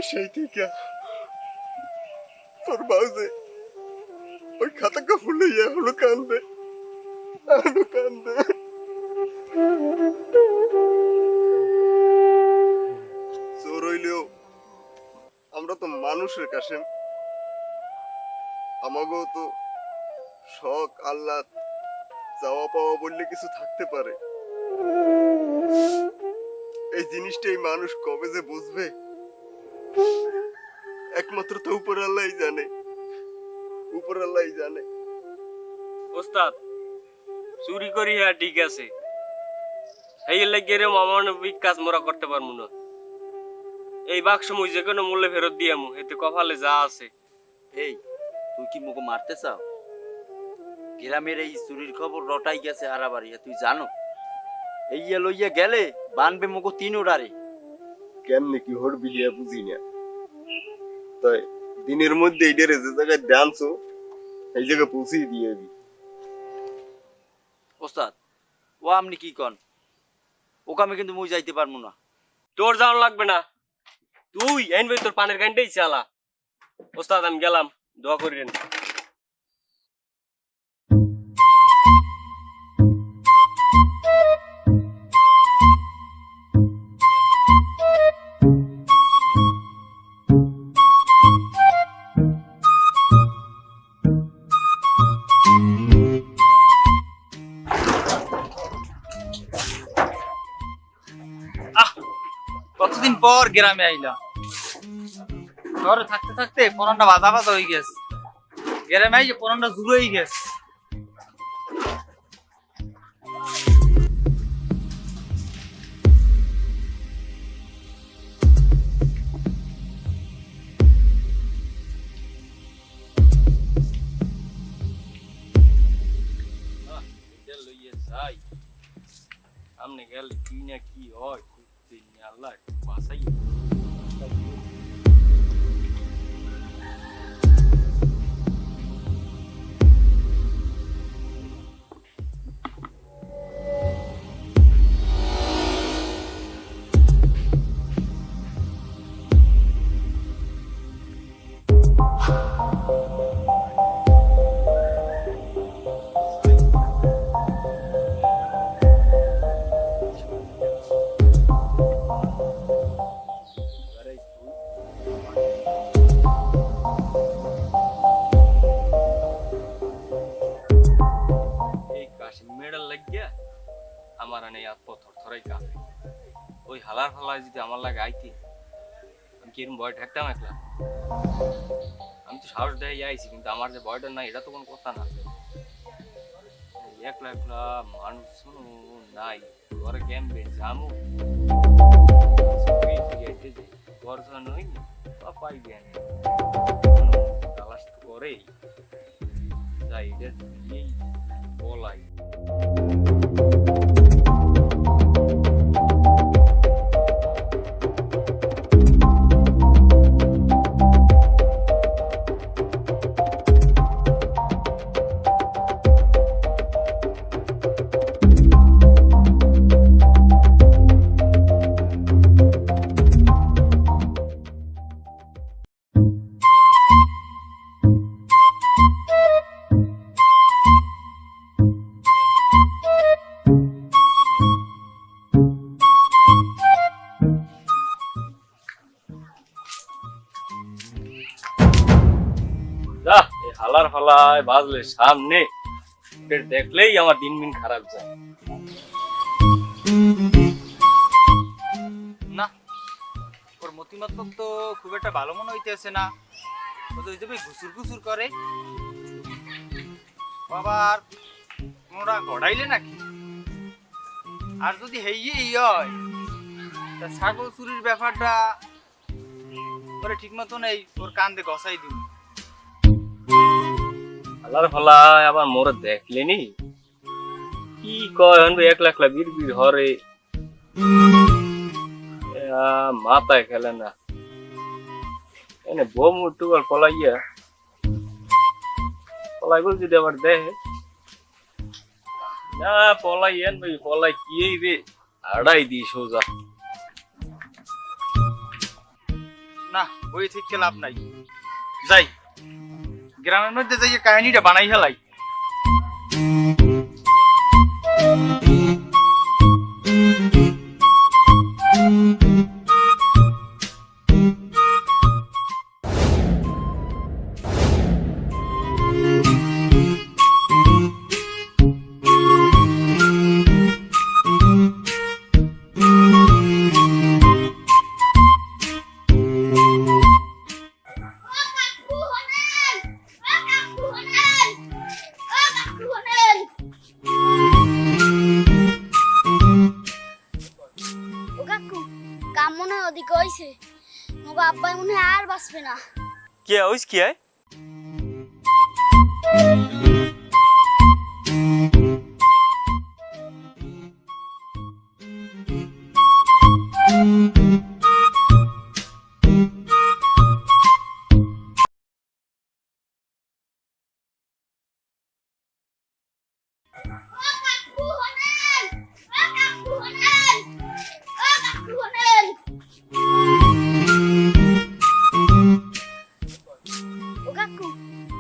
সেই থেকে তোর বাউজে ওই খাতা কাপড় লইয়া এখনো কান্দে, এখনো কান্দে। চোর হইলেও আমরা তো মানুষের কাছে, আমাকেও তো শখ আল্লাহ চাওয়া পাওয়া বললে কিছু থাকতে পারে। এই জিনিসটাই মানুষ কবে যে বুঝবে একমাত্র তো উপর আল্লাহই জানে, উপর আল্লাহই জানে। ওস্তাদ চুরি করি হ্যাঁ ঠিক আছে, এই লাগে রে অমানবিক কাজ মোরা করতে পারবো না। এই বাক্স মুই যে কোনো মূল্যে ফেরত দিয়ামু, এতে কপালে যা আছে। এই তুই কি মুখে মারতে চাও? গ্রামের এই চুরির খবর রটাই গেছে হারাবাড়ি, তুই জানো? এই লইয়া গেলে বানবে মুখো তিন ওড়ারে। কেমনে কি হর বিলিয়া বুঝি না, তাই দিনের মধ্যে এইটারে যে জায়গায় ডান্সো এই জায়গায় পৌঁছিয়ে দিয়ে দিই। ওস্তাদ ও আপনি কি কন? ওকে আমি কিন্তু মুই যাইতে পারবো না। তোর যাওয়ার লাগবে না, তুই এনবে তোর পানের গানটাই চালা। ওস্তাদ আমি গেলাম, দোয়া করিলেন। কতদিন পর গ্রামে আইলাম, শহরে থাকতে থাকতে পরানটা বাজা বাজা হয়ে গেছে, গ্রামে আইলে পরানটা জুড়ে হয়ে গেছে। সামনে গেলে কি না কি হয়, আল্লাহ বাসাই। আমার আনে পথর থরাই কাঁপে। ওই হালার ফালায় যদি আমার লাগে আইতে, আমি কিরম ভয় ঠেকতাম একলা। আমি তো সাহস দেয় আইছি, কিন্তু আমার যে ভয়টা নাই এটা তো কোনো কথা না। একলা একলা মানুষ নাই, ঘরে ক্যাম্পে জামু ঘর নই পাই জ্ঞান তালাশ তো করেই যাই, এটা দিয়েই বলাই। হালার ফালায় বাজলে সামনে দেখলেই আমার দিন দিন খারাপ যায়। না, ওর মতিমতলব তো খুব একটা ভালো মনে হইতেছে না। ও তো ঘুসুর ঘুসুর করে, আবার ওরা গড়াইলে নাকি? আর যদি হেইয়েই হয় তা ছাগল চুরির ব্যাপারটা ওরে ঠিক মতন এই ওর কান্দে গসাই দিন। আল্লাহর ফলা আবার মোরে দেখলেনি কি কয় হন একলা একলা বীর বীর হরে মাথায় খেলে না এনে বউ টুকাল পলাইয়া পলাই বল যদি আবার দেখে না পলাই এন ভাই পলাই কি রে আড়াই দি সোজা না ওই ঠিক লাভ নাই, যাই গ্রামের মধ্যে যাই কাহিনীটা বানাই হেলাই। ও কাকু কাম মনে হয় ওদিকে হইছে, মগো আব্বাই মনে হয় আর বাঁচবে না। কি হইস কি আয় ও কাকু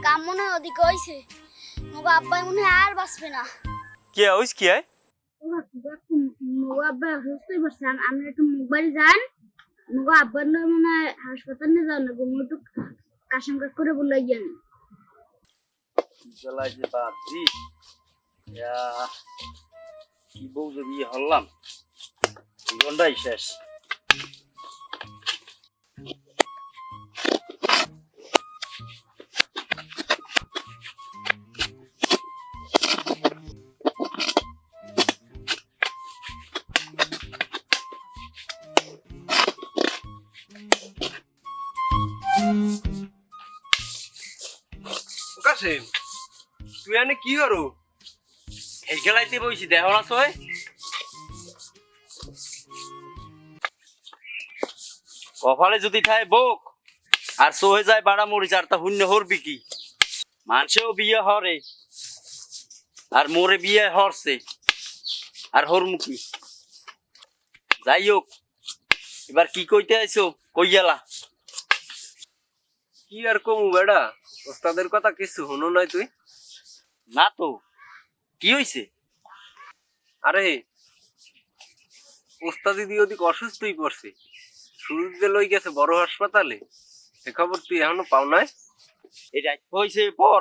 কাম মনে হয় ওদিকে হইছে, মগো আব্বাই মনে হয় আর বাঁচবে না। কি হইস কি আয় ও কাকু কাকু মগো আব্বাই অসুস্থ হয়ে পড়ছে, আমরা একটু মুখবাড়ি যান, মগো আব্বার নয় মনে হয় হাসপাতালে নিয়ে যাও না গো, একটু কাশাম কাক করে বলে গিয়ে জ্বালাই যে বাপজি কি বউ যে বিয়ে হলাম জীবনটাই শেষ। কাসেম তুই এনে কি করো? এই খেলাইতে বইছি দেখো না সয় কপালে যদি খায় বোক আর সহে যায় বাড়া মরিচ আর তা শূন্য হরবি কি? মানুষেও বিয়ে হরে আর মোরে বিয়ে হরছে আর হরমুখী। যাই হোক এবার কি কইতে আইছো কইয়ালা? কি আর কমু বেড়া, ওস্তাদের কথা কিছু হনো নয় তুই? না তো কি হইছে? আরে ওস্তাদ দিদি ওদিক অসুস্থই পড়ছে, শুরুতে লই গেছে বড় হাসপাতালে, এ খবর তুই এখনো পাও নাই? এই রাত হইছে পর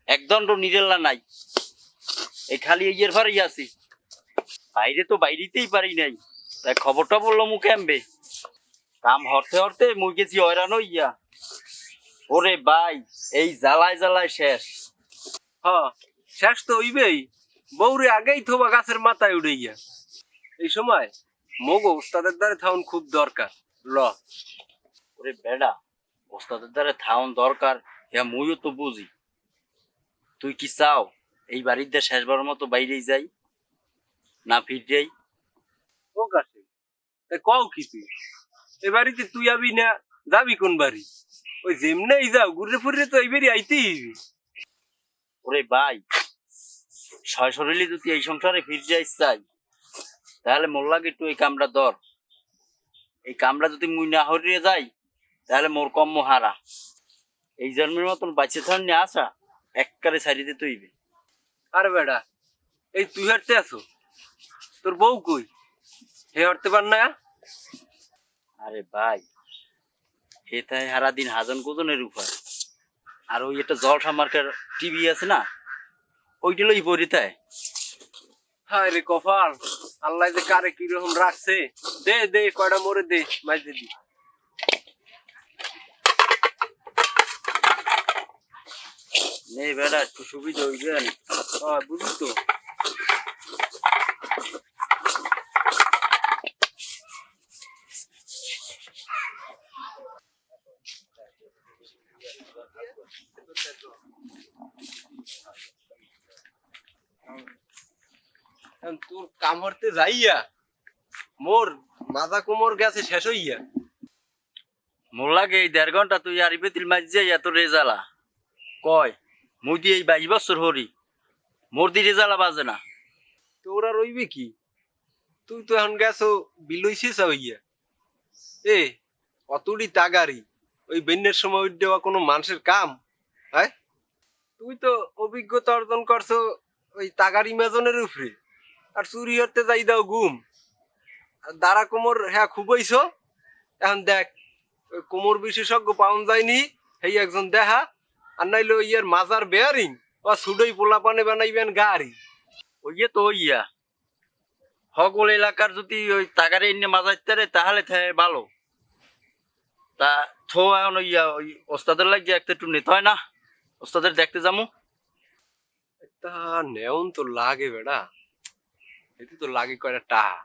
একদণ্ড নিরেলা নাই, এই খালি ইয়ের ভারই আছি, বাইরে তো বাইরেতেই পারি নাই, তাই খবরটা বললো মুখে আনবে কাম হরতে হরতে মুই গেছি হয়রান হইয়া। ওরে ভাই এই জ্বালায় জ্বালায় শেষ। হ শেষ তো হইবেই, বউরে আগেই থোবা গাছের মাথায় উড়ে গিয়া। এই সময় মগো ওস্তাদের দ্বারে থাউন খুব দরকার। ল ওরে বেড়া ওস্তাদের দ্বারা থাউন দরকার হ্যাঁ মুইও তো বুঝি, তুই কি চাও এই বাড়িতে শেষবার মতো বাইরেই যাই না ফিরতেই? ও কাছে তাই কও কি তুই? এ বাড়িতে তুই আবি না যাবি কোন বাড়ি? ওই যেমনেই যাও ঘুরে ফুরে তো এই বাড়ি আইতেই হইবি। ওরে ভাই ছয় শরীরে যদি এই সংসারে ফিরে যাইস চাই তাহলে মোর লাগে একটু এই কামড়া ধর, এই কামড়া যদি মুই না হরিয়ে যাই তাহলে মোর কম্ম হারা। এই জন্মের মতন বাঁচে থান নিয়ে আসা একবারে ছাড়িতে তৈবে। আরে বেড়া এই তুই হাঁটতে আছো, তোর বউ কই? হে হাঁটতে পার না? আরে ভাই হেতায় হারা দিন হাজন কোজনের উপর, আর ওই একটা জলসা মার্কার টিভি আছে না ওইটা লই পড়িতায়। হায় রে কপাল, আল্লাহ যে কারে কিরকম রাখছে। দে দে কয়টা মরে দে মাঝে দি। নে বেড়া একটু সুবিধা হইবে। বুঝলি তো এখন তোর কাম করতে যাইয়া মোর মাজা কোমর গেছে শেষ হইয়া। মোর লাগে এই 1.5 ঘন্টা তুই আর ইবেতিল মাঝ যে এত রেজালা কয় মুই দিয়ে এই 22 বছর হরি মোর দি রেজালা বাজে না। তোরা রইবে কি, তুই তো এখন গেছো বিলইছিস হইয়া। এ অতটি তাগারি ওই বেন্যের সময় দেওয়া কোনো মানুষের কাম? হ্যাঁ, তুই তো অভিজ্ঞতা অর্জন করছো ওই তাগারি মেজনের উপরে, আর চুরি হতে যাই দাও ঘুম। আর দাঁড়া কোমর হ্যাঁ খুব হইছো। এখন দেখ ওই কোমর বিশেষজ্ঞ পাওয়া যায়নি, এই একজন দেখা, আর নাইলে ওই ইয়ার মাজার বেয়ারিং বা সুডই পোলা পানে বানাইবেন গাড়ি। ওই তো ইয়া সকল এলাকার যদি ওই তাগারে এনে মাজাইতে রে তাহলে ভালো। তা থো এখন ইয়া ওই ওস্তাদের লাগিয়ে একটা একটু নিতে হয় না, ওস্তাদের দেখতে যাবো। তা নেউন তো লাগে বেড়া, এতে তো লাগে কয়টা টাকা।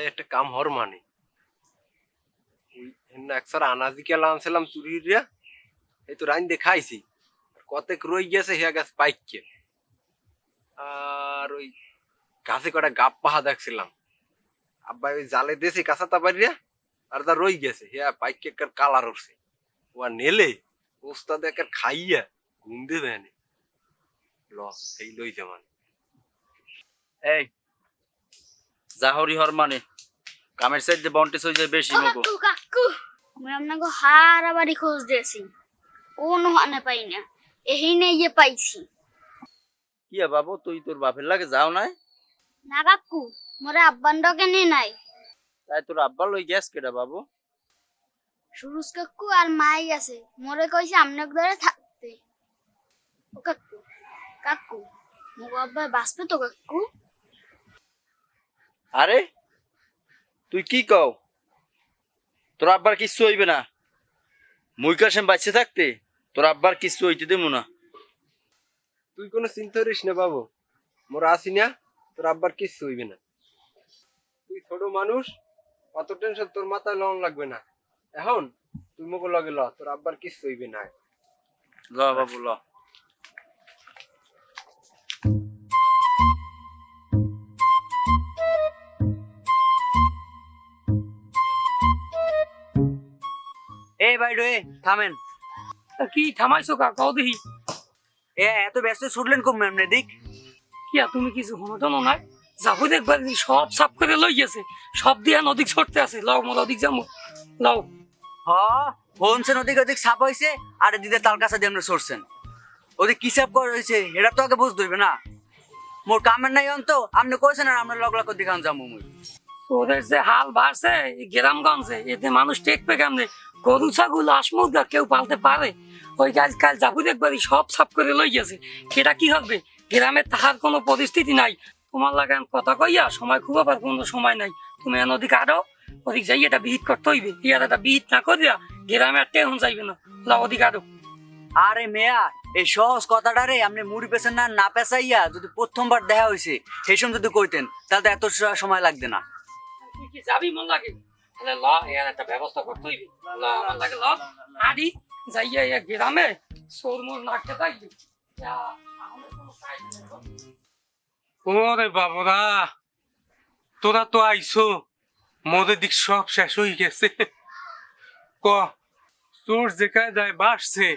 একটা কাম হর মানে ওই একসার আনাজি কেলা আনছিলাম চুরিয়া, এই তো রাইন দেখাইছি, কতেক রই গেছে হিয়া গাছ পাইকে। আর ওই গাছে কটা গাপ পাহা দেখছিলাম, আব্বাই ওই জালে দিয়েছি কাঁচাতা পারিয়া, আর তা রই গেছে হিয়া পাইকে কালার উঠছে। ও আর নেলে ওস্তাদ একার খাইয়া ঘুম দেবে এনে ল এই লই যেমন। এই জাহরি হর মানে কামের সাইডে বন্টিস হয়ে যায় বেশি মগো। কাকু কাকু আমি আপনাকে হারাবাড়ি খোঁজ দিয়েছি, কোনো হানে পাই না, এহিনে ইয়ে পাইছি। কি বাবু তুই তোর বাপের লাগে যাও নাই? না কাকু, মোরে আব্বানটাকে নিয়ে নাই। তাই তোর আব্বা লই গ্যাস কেডা বাবু? সুরুজ কাকু আর মাই আছে, মোরে কইছে আমনে ধরে থাকতে। ও কাকু কাকু মোর আব্বা বাঁচবে তো কাকু? আরে তুই কি কও? তোর আব্বার কিচ্ছু হইবে না, মুই কাশেম বাঁচতে থাকতে তোর আব্বার কিচ্ছু হইতে দেবো না। তুই কোনো চিন্তা করিস না বাবু, মোর আসি না, তোর আব্বার কিচ্ছু হইবে না। তুই ছোট মানুষ, অত টেনশন তোর মাথায় লন লাগবে না। এখন তুই মোকে লগে ল, তোর আব্বার কিচ্ছু হইবে না। ল বাবু ল। এই বাইডো এ থামেন। কি থামাইছো কাকাও দেখি? এত ব্যস্ত ছুটলেন কম এমনি দিক। কি তুমি কিছু হনো নাই? যাবো দেখবার সব সাফ করে লই গেছে, সব দিয়া নদীক ছড়তে আছে। লও মোর ওদিক যাবো, লও। হ হনছেন ওদিক ওদিক সাপ হয়েছে, আর দিদে তাল কাছে দিয়ে আপনি সরছেন। ওদিক কি সাপ করা হয়েছে এটা তো আগে বুঝতে হইবে না। মোর কামের নাই অন্ত আপনি কইছেন, আর আমরা লগ লগ দেখান যাবো মুই। ওদের যে হাল বাড়ছে গ্রামগঞ্জে, এতে মানুষ টেকবে কেমনে? গরু ছাগল হাঁস মুরগা কেউ পালতে পারে? ওই কাল যাবো দেখবারই সব সাফ করে লই গেছে। সেটা কি হবে? গ্রামে তাহার কোনো পরিস্থিতি নাই। তোমার লাগান কথা কইয়া সময় খুব আবার কোনো সময় নাই। তুমি ওদিক আরো ওদিক যাই এটা বিহিত করতে হইবে। ইয়ার এটা বিহিত না করিয়া গ্রামে আর টেহন যাইবে না। লাও ওদিক আরো। আরে মেয়া এই সহজ কথাটারে আপনি মুড়ি পেছেন না, না পেঁচাইয়া যদি প্রথমবার দেখা হয়েছে সেই সময় যদি কইতেন তাহলে তো এত সময় লাগবে না। তুই কি যাবি মন লাগে? তাহলে ল ইয়ার একটা ব্যবস্থা করতে হইবে। ল আমার লাগে ল আদি যাইয়া ইয়া গ্রামে সোর মোর নাকতে থাকবি। ওরে বাবরা, তোরা তো আইসো, মোদের দিক সব শেষ হয়ে গেছে। ক তোর যেখানে যায় বাসছে,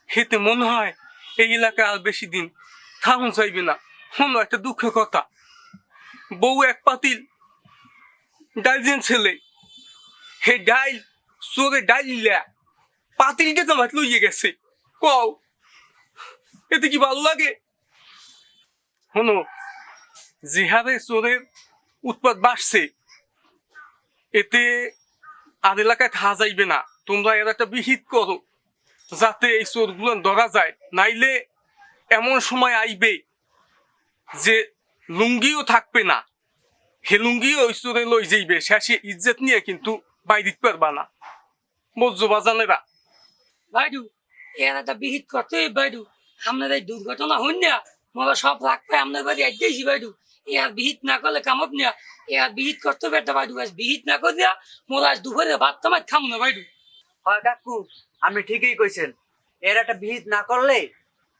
হেতে মনে হয় এই এলাকায় আর বেশি দিন থাকুন চাইবে না। শোনো একটা দুঃখের কথা, বউ এক পাতিল ডাইল দিন ছেলে, হে ডাইল চোরে ডাইলিলা পাতিলকে তোমার লইয়ে গেছে। কও এতে কি ভালো লাগে? শোনো যেহারে চোরের উৎপাত বাড়ছে, এতে আর এলাকায় থাকা যাইবে না। তোমরা এর একটা বিহিত করো যাতে এই চোর গুলো ধরা যায়, নাইলে এমন সময় আইবে যে লুঙ্গিও থাকবে না, হে লুঙ্গিও ওই চোরে লই যাইবে। শেষে ইজ্জত নিয়ে কিন্তু বাই দিতে পারবা না। বুঝছো বাজানেরা? বাইডু এর একটা বিহিত করতে বাইডু। আপনার এই দুর্ঘটনা হইন না, মোরা সব রাখবে আপনার বাড়ি আইতেছি বাইডু। এর বিহিত না করলে কামত না, এর বিহিত করতে পারতে বাইডু। আজ বিহিত না করিয়া মোরা আজ দুপুরে ভাত তামাই খাম না বাইডু। হয় কাকু আপনি ঠিকই কইছেন, এর একটা বিহিত না করলে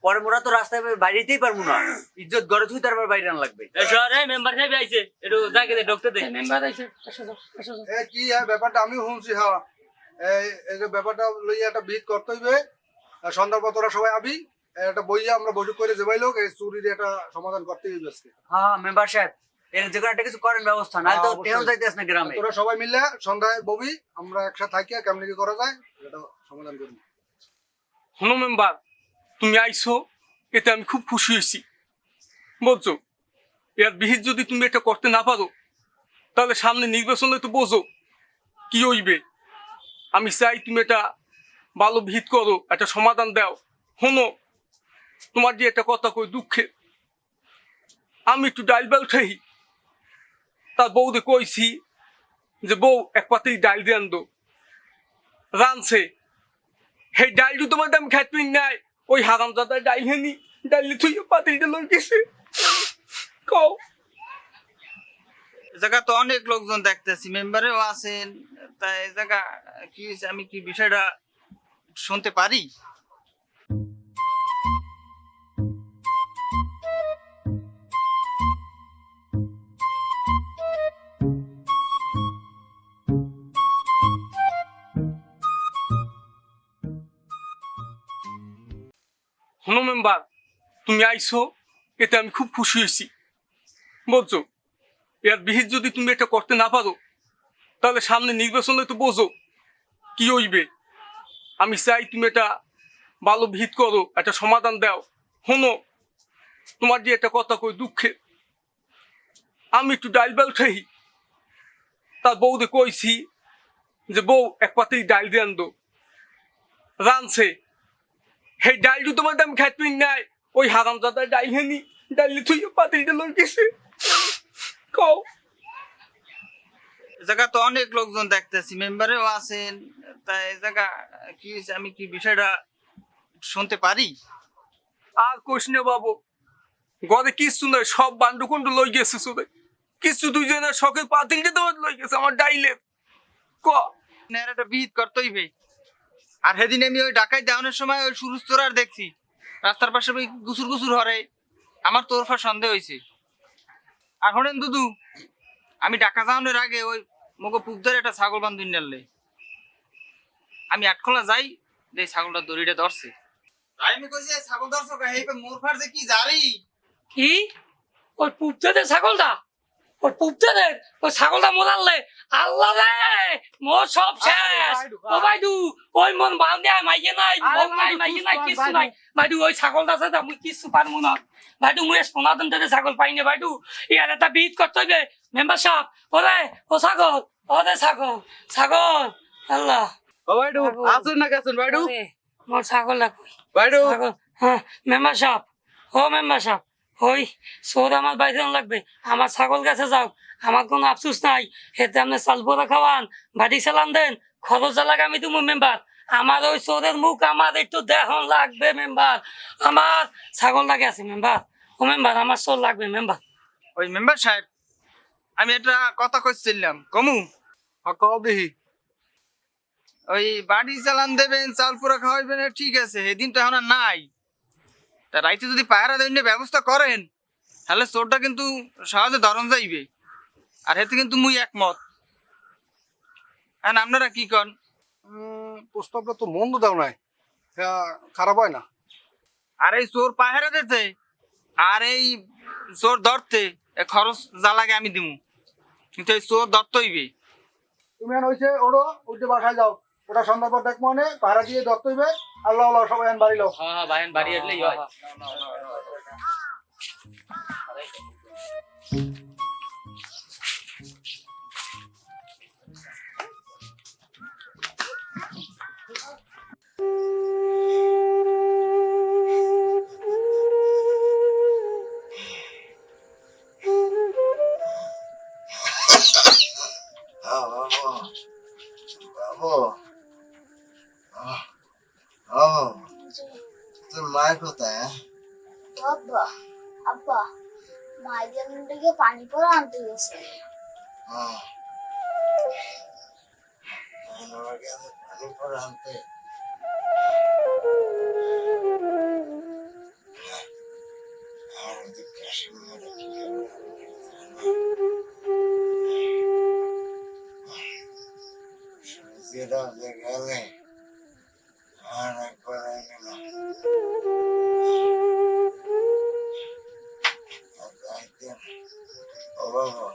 পরে মোরা তো রাস্তায় বাইরেতেই পারবো না, ইজ্জত গড়ে থুই তারপর বাইরে আন লাগবে। এই শহরে মেম্বার সাহেব আইছে, একটু যাকে ঢুকতে দে। মেম্বার আইছে, আসো যাও, আসো যাও। কি ব্যাপারটা আমি শুনছি। হ্যাঁ, এই যে ব্যাপারটা লইয়া একটা বিহিত করতে হইবে। সন্ধ্যার পর তোরা সবাই আবি, একটা বইয়া আমরা বৈঠক করে যাবাই লোক এই চুরির একটা সমাধান করতে হইবে আজকে। হ্যাঁ মেম্বার সাহেব, এর যে কোনো একটা কিছু করেন ব্যবস্থা, নাহলে তো টেও যাইতেছ না গ্রামে। তোরা সবাই মিলে সন্ধ্যায় ববি, আমরা একসাথে থাকিয়া কেমনি কি করা যায় এটা সমাধান করি। হনো মেম্বার, তুমি আইছো, এতে আমি খুব খুশি হয়েছি। বুঝছো, এর বিহিত যদি তুমি এটা করতে না পারো, তাহলে সামনে নির্বাচনে তো বোঝো কি হইবে। আমি চাই তুমি এটা ভালো বিহিত করো, একটা সমাধান দাও। হনো, তোমার যে একটা কথা কই দুঃখে, আমি একটু ডাইল বেল খাই, তার বউকে কইছি যে বউ এক পাতি ডাইল দিয়ে আনতো, রানছে সেই ডাইলটো তোমার দাম খাইতুই নাই, ওই হারামজাদা ডাইল হেনি ডাইল তুই পাতিলটা লই গেছে। কও জায়গা তো অনেক লোকজন দেখতেছি, মেম্বারেও আছেন, তাই এই জায়গা কি হয়েছে, আমি কি বিষয়টা শুনতে পারি? হনো মেম্বার, তুমি আইছো, এতে আমি খুব খুশি হয়েছি। বুঝছো, এর বিহিত যদি তুমি এটা করতে না পারো, তাহলে সামনে নির্বাচনে তো বোঝো কি হইবে। আমি চাই তুমি এটা ভালো বিহিত করো, একটা সমাধান দাও। হনো, তোমার যে একটা কথা কই দুঃখে, আমি একটু ডাইল বেল খাই, তার বউকে কইছি যে বউ এক পাতি ডাইল দিয়ে আনতো, রানছে সেই ডাইলটো তোমার দাম খাইতুই নাই, ওই হারামজাদা ডাইল হেনি ডাইল তুই পাতিলটা লই গেছে। কও জায়গা তো অনেক লোকজন দেখতেছি, মেম্বারেও আছেন, তাই এই জায়গা কি হয়েছে, আমি কি বিষয়টা শুনতে পারি? আর কোশ না বাবু, ঘরে কিচ্ছু নয়, সব বান্ডু কুন্ডু লই গেছে শুধু কিছু, দুইজনের শখের পাতিলটা তোমার লই গেছে আমার ডাইলের। ক না, এর একটা বিহিত করতে হইবে। আর সেদিন আমি ওই ডাকাই দেওয়ানোর সময় ওই সুরুস্তরার দেখছি রাস্তার পাশে ওই গুসুর গুসুর হরে, আমার তোরফা সন্দেহ হয়েছে। আর শোনেন দুদু, আমি ডাকা যাওয়ানোর আগে ওই মগো পুকদার একটা ছাগল বান্ধব নিলে আমি আটখোলা যাই, যে ছাগলটা দড়িটা ধরছে। তাই আমি কইছি ছাগল ধরছো কা, এই মোরফার যে কি জারি। কি ওই পুপতে ছাগলটা, ওই পুপতে ওই ছাগলটা মোলালে আল্লাহ রে, মোর সব শেষ। ও বাইদু, ওই মন বান্ধে মাইয়ে নাই, মন নাই মাইয়ে নাই, কিছু নাই বাইদু। ওই ছাগলটা আছে, মুই কিছু পারবো না বাইদু। মুই সোনাদন থেকে ছাগল পাই না বাইদু, ইয়ার একটা বিহিত করতে হইবে। মেম্বার সাহেব, ওরে ও ছাগল, ওরে ছাগল, ছাগল আল্লাহ। ও বাইডু আসুন না গেছেন বাইডু, মোর ছাগলটা কই বাইডু? ছাগল, হ্যাঁ মেম্বার সাহেব, ও মেম্বার সাহেব, ওই সোর আমার বাইরে লাগবে, আমার ছাগল কাছে যাও, আমার কোনো আফসোস নাই। হেতে আপনি চাল পোড়া খাওয়ান, বাড়ি চালান দেন, খরচ লাগে আমি তুমি মেম্বার। আমার ওই চোরের মুখ আমার একটু দেহন লাগবে মেম্বার, আমার ছাগল লাগে আছে মেম্বার। ও মেম্বার, আমার চোর লাগবে মেম্বার। ওই মেম্বার সাহেব, আমি একটা কথা কইছিলাম, কমু? কও দেখি। ওই বাড়ি চালান দেবেন, চাল পুরা খাওয়াইবেন, ঠিক আছে, সেদিন তো এখন আর নাই। তা রাইতে যদি পায়রা দেন ব্যবস্থা করেন, তাহলে চোরটা কিন্তু সহজে ধরন যাইবে। আর এতে কিন্তু মুই একমত। আপনারা কি কন? প্রস্তাবটা তো মন্দ দাও নাই, খারাপ হয় না। আর এই চোর পাহারা দিতে আর এই চোর ধরতে খরচ যা লাগে আমি দিমু, কিন্তু এই চোর ধরতে হইবে। তুমি এখন হইছে ওড়ো, উঠে বাসায় যাও, ওটা সন্ধ্যার পর দেখ মনে পাহারা দিয়ে ধরতে হইবে। আল্লাহ আল্লাহ, সবাই বাড়ি লো। হ্যাঁ ভাইন বাড়ি আসলেই হয়। তোর মায়ের কোথায়? আব্বা, আব্বা মাইদের থেকে পানি পরে আনতে গেছে। পানি পরে আনতে? এরাও যে গেলে আর একবার আইবে না। আর যাইতে না। ও বাবা,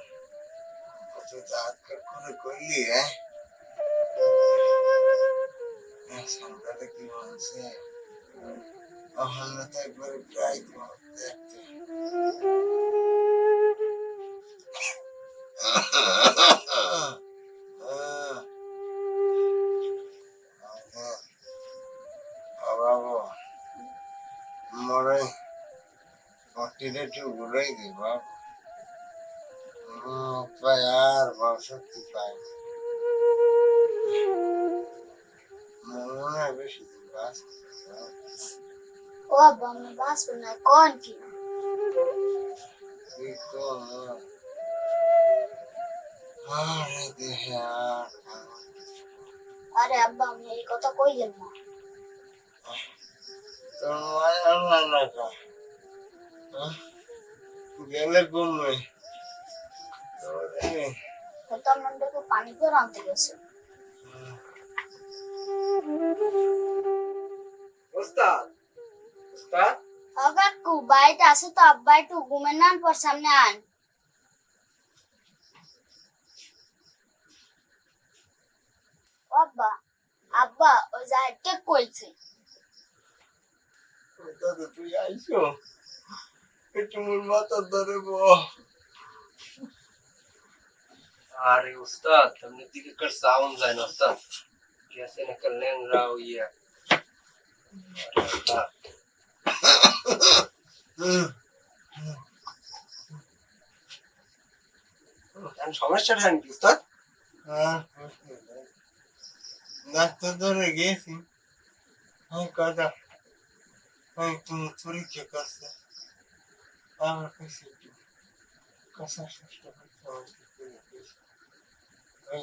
তুই তো আজকাল করে করলি, হ্যাঁ? সামনে কি বলছে? ওখানে তো একবার প্রায় দেখতে। বাবা, মরে পটিটা একটু ঘুরাই দি বাবা। পায় আর শক্তি পায় না। মনে হয় বেশি দিন বাঁচবে না। ও আব্বা আমি বাঁচবো না কোন কি কি কম? আরে দেহে আর ভালো না। আরে আব্বা আমি এই কথা কইলেন না তোর মায়ের না কা গেলে কমবে। হয়তো আমার দেখে পানি করে আনতে গেছে ওস্তাদ ওস্তাদ কাকু বাড়িতে আছে তো আব্বা একটু ঘুমে নান পর সামনে আন ও আব্বা আব্বা ওই জাহেদ কে কইছে দাদা তুই আইসো একটু মোর মাথা ধরে বো। আরে ওস্তাদ हमने दिखे कर साउंड যায় না ওস্তাদ कैसे निकल ল্যাংড়া হইয়া সমস্যাটা কি ওস্তাদ? ডাক্তার ধরে গেছি, আমি কথা আমি তুমি পরীক্ষা করছে আমার কাছে একটু কাঁচা চেষ্টা করতে ওই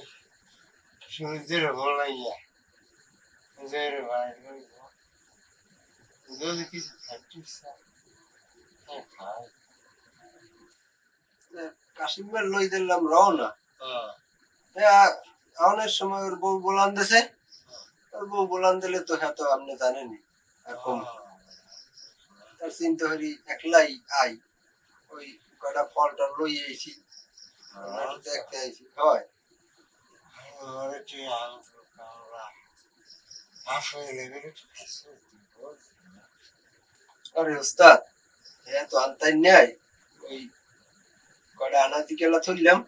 সূর্যের বলাইয়া জেরে বাইর হইব যদি কিছু খাটিস খাই কাশিমের লই দিলাম রওনা আউনের সময় ওর বউ বলান দিছে ওর বউ বলান দিলে তো হ্যাঁ তো আপনি জানেনি এখন তার চিন্তা করি একলাই আই ওই কয়টা ফলটা লই আইছি দেখতে আইছি হয় আমার একটু আলু কামড়া আসলে লেগে খাইছে আরে ওস্তাদ হ্যাঁ তো আনতাই নাই ওই কয়টা আনা দিকেলা চললাম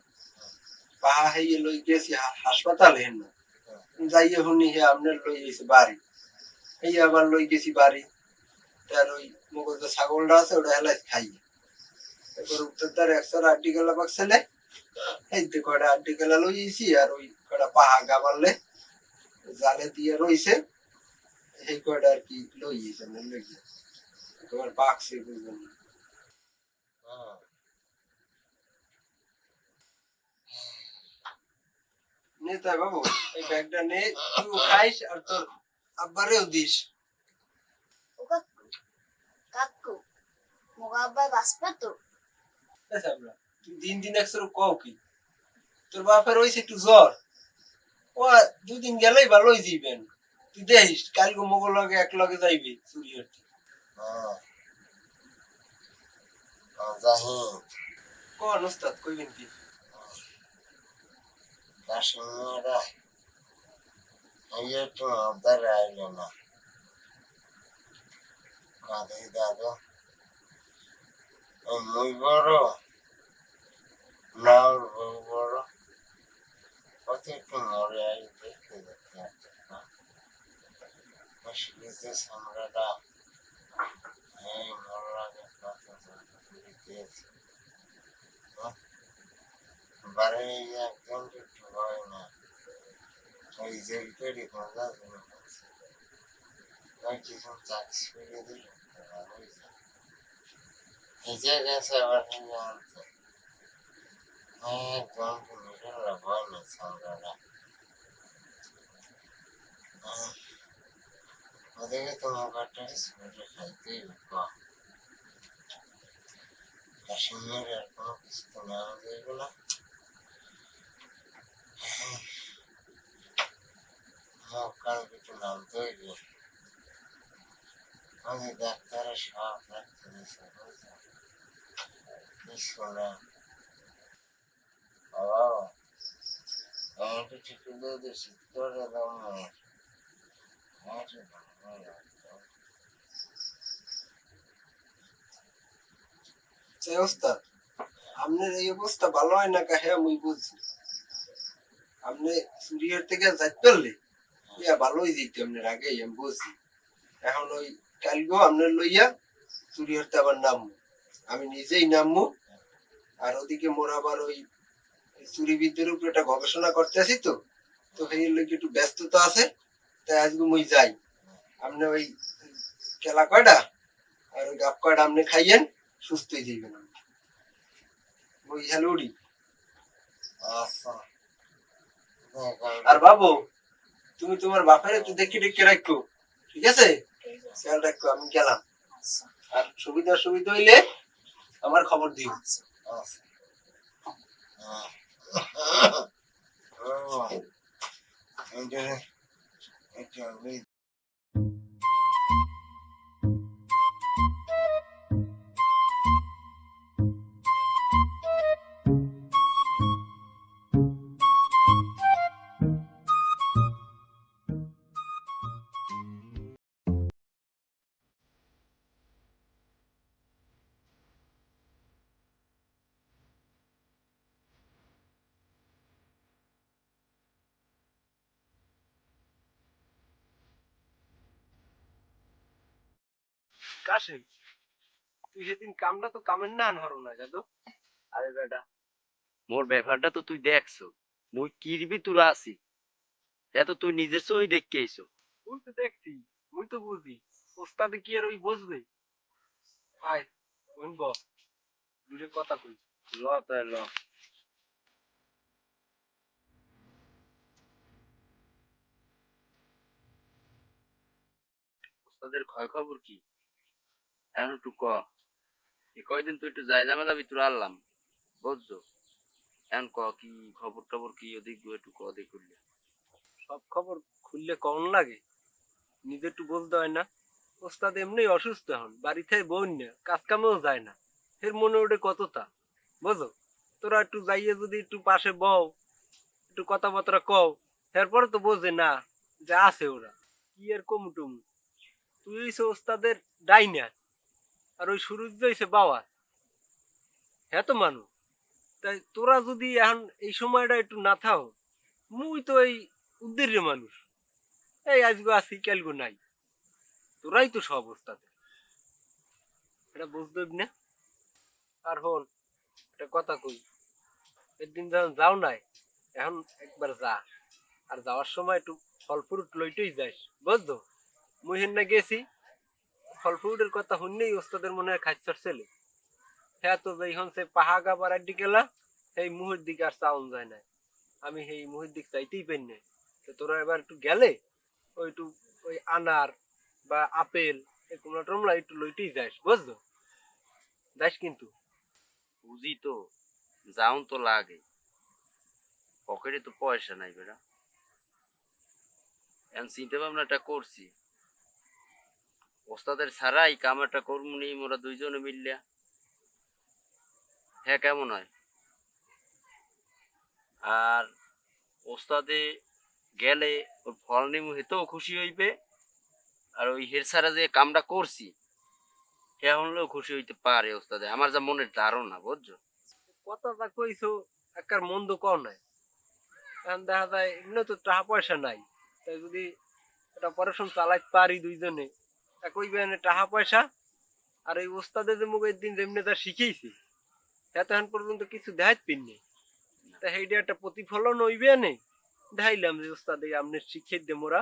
পাহা হইয়ে লই গেছি হাসপাতাল হেন না যাইয়ে শুনি হে আপনার লই গেছি বাড়ি এই আবার লই গেছি বাড়ি তার ওই মগজ ছাগলটা আছে ওটা হেলাই খাই এবার উত্তর তার 108 গেলা পাকছেলে এই তো কয়টা 8 গেলা লই গেছি আর ওই কয়টা পাহা গাবালে জালে দিয়ে রইছে এই কয়টা আর কি লই গেছে না লই গেছে তোমার পাকছে বুঝবেন না নেতা বাবু এই ব্যাগটা নে তুই খাইস আর তোর আব্বারেও দিস ও কাকু কাকু মোগা আব্বা বাঁচবে তো তুই দিন দিন একশো কও কি তোর বাপের হইছে একটু জ্বর ও 2 দিন গেলেই ভালোই যাইবেন তুই দেখিস কালকে মোগল লগে এক লগে যাইবি চুরি হতে কোন ওস্তাদ কইবেন কি কাশ্মীরা এই তো আদার আইলো না কাঁদে দাদা মুই বড় না ওর বউ বড় কত একটু মরে আই দেখতে দেখতে আসতে সামরাটা এই মরাকে কত দিয়েছে বারে একদম একটু হয় না ওই জেলপেরি কথা ওই কিছু চাকরি করে দিল এই জায়গায় আবার আনতে একদম মিডল হয় না সামরাটা ওদেরকে তো মোবাইলটা স্কুলে খাইতেই কাশ্মীর আর কোনো কিছু তো নেওয়া যাইব না আমি ডাক্তারের সব দেখতে দিয়েছি কিছু না বাবা আমি তো ঠিক দিয়ে দিয়েছি তোরে দাম নেই ওস্তাদ আপনার এই অবস্থা ভালো হয় না হ্যাঁ মুই বুঝছি আপনি চুরিয়ার থেকে যাইতে পারলে ইয়া ভালোই দিতে আপনার আগে আমি বুঝছি এখন ওই কালগো আপনার লইয়া চুরিয়ারতে আবার নামবো আমি নিজেই নামবো আর ওদিকে মোর আবার ওই চুরিবিদ্যার উপর একটা গবেষণা করতে আসি তো তো সেই লোক একটু ব্যস্ততা আছে তাই আজকে মুই যাই আপনি ওই কেলা কয়টা আর ওই গাপ কয়টা আপনি খাইয়েন সুস্থই যাইবেন ওই হ্যালোডি আচ্ছা আর বাবু তুমি তোমার বাপের একটু দেখে দেখে রাখো ঠিক আছে খেয়াল রাখো আমি গেলাম আর সুবিধা হইলে আমার খবর দিও কাশেম তুই সেদিন কামটা তো কামের না আনহারো না জানো আরে বেটা মোর ব্যাপারটা তো তুই দেখছো মুই কিরবি তোরা আছি এত তুই নিজের চোখে দেখতে আইছো তুই তো দেখছি মুই তো বুঝি ওস্তাদে কি আর ওই বুঝবে আয় শুনবো দুটো কথা কই ল তাই ল ওস্তাদের ক্ষয় খবর কি এখন একটু ক এই কয়দিন তুই একটু যাই জামা যাবি তোর আনলাম বুঝছো এখন ক কি খবর টবর কি ওদিক একটু ক দেখ করলে সব খবর খুললে কেমন লাগে নিজে একটু বলতে হয় না ওস্তাদ এমনি অসুস্থ হন বাড়ি থেকে বোন না কাজ কামেও যায় না এর মনে ওঠে কতটা বুঝো তোরা একটু যাইয়ে যদি একটু পাশে বও একটু কথাবার্তা কও এরপরে তো বোঝে না যে আছে ওরা কি আর কমুটুম তুই হইছে ওস্তাদের ডাইনা আর ওই সুরুজ হইছে বাবা হ্যাঁ তো মানুষ তাই তোরা যদি এখন এই সময়টা একটু না থাও মুই তো এই উদ্দেশ্যের মানুষ এই আজগো আছি কালগো নাই তোরাই তো সব অবস্থাতে এটা বুঝতে না আর হন একটা কথা কই একদিন যখন যাও নাই এখন একবার যা আর যাওয়ার সময় একটু ফল ফ্রুট লইতেই যাইস বুঝতো মুই হেন গেছি ফল ফ্রুটের কথা শুনলেই ওস্তাদের মনে হয় খাইছর ছেলে হ্যাঁ তো যখন সে পাহাগা পাড়ার দিকে গেলা এই মুহের দিকে আর চাউন যায় না আমি সেই মুহের দিক চাইতেই পাই না তো তোরা এবার একটু গেলে ওই একটু ওই আনার বা আপেল এই কুমড়া টমলা একটু লইতেই যাইস বুঝছো যাইস কিন্তু বুঝি তো যাউন তো লাগে পকেটে তো পয়সা নাই বেটা এখন চিন্তা ভাবনাটা করছি ওস্তাদের ছাড়াই কামাটা করবো নি মোরা দুইজনে মিললিয়া হ্যাঁ কেমন হয় আর ওস্তাদে গেলে ওর ফল নিমু হেতেও খুশি হইবে আর ওই হের ছাড়া যে কামটা করছি হ্যাঁ হলেও খুশি হইতে পারে ওস্তাদে আমার যা মনের ধারণা বুঝছো কথাটা কইছো একার মন্দ কর নাই এখন দেখা যায় এমনি তো টাকা পয়সা নাই তাই যদি একটা পড়াশোনা চালাইতে পারি দুইজনে একই বেনে টাকা পয়সা আর এই ওস্তাদে যে মুখ একদিন যেমনি তা শিখেইছি এখন পর্যন্ত কিছু দেখাইতে পিননি তা সেইটা একটা প্রতিফলন হইবে নে দেখাইলাম যে ওস্তাদে আপনি শিখিয়ে দে মোরা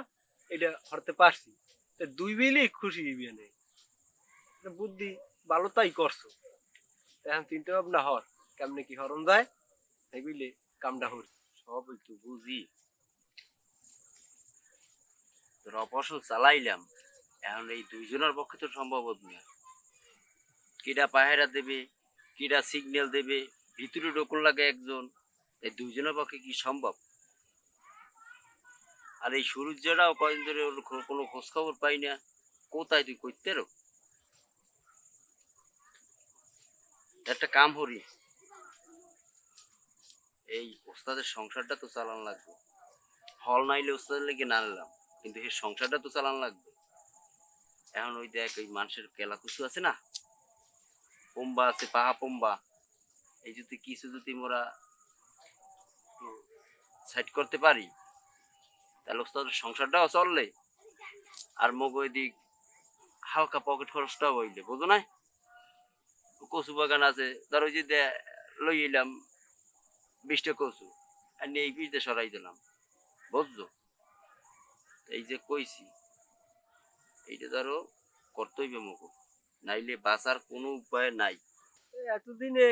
এটা হরতে পারছি তা দুই মিলেই খুশি হইবে নে বুদ্ধি ভালো তাই করছো এখন চিন্তা ভাবনা হর কেমনে কি হরণ যায় এই বুঝলে কামটা হর সব একটু বুঝি তোর অপশন চালাইলাম এখন এই দুইজনের পক্ষে তো সম্ভব না কিডা পাহেরা দেবে কিডা সিগন্যাল দেবে ভিতরে ঢোকন লাগে একজন এই দুইজনের পক্ষে কি সম্ভব আর এই সূর্যটাও কয়েকদিন ধরে কোনো খোঁজ খবর পাই না কোথায় তুই করতে রো একটা কাম করি, এই ওস্তাদের সংসারটা তো চালান লাগবে। হল নাইলে ওস্তাদের লেগে না নিলাম, কিন্তু এই সংসারটা তো চালান লাগবে। এখন ওই দেখ, ওই মানুষের কেলা কুচু আছে না, পম্বা আছে, পাহা পম্বা, এই যদি কিছু যদি মোরা সাইড করতে পারি, তাহলে ওস্তাদের সংসারটাও চললে, আর মগ ওই দিক হালকা পকেট খরচটাও হইলে, বুঝো না? কচু বাগান আছে, ধর ওই যে লই এলাম 20টা কচু, আর নিয়ে এই পিঠে সরাই দিলাম, বুঝছো? এই যে কইছি, এইটা ধরো করতে হইবে মগো, নাইলে বাঁচার কোনো উপায় নাই। এতদিনে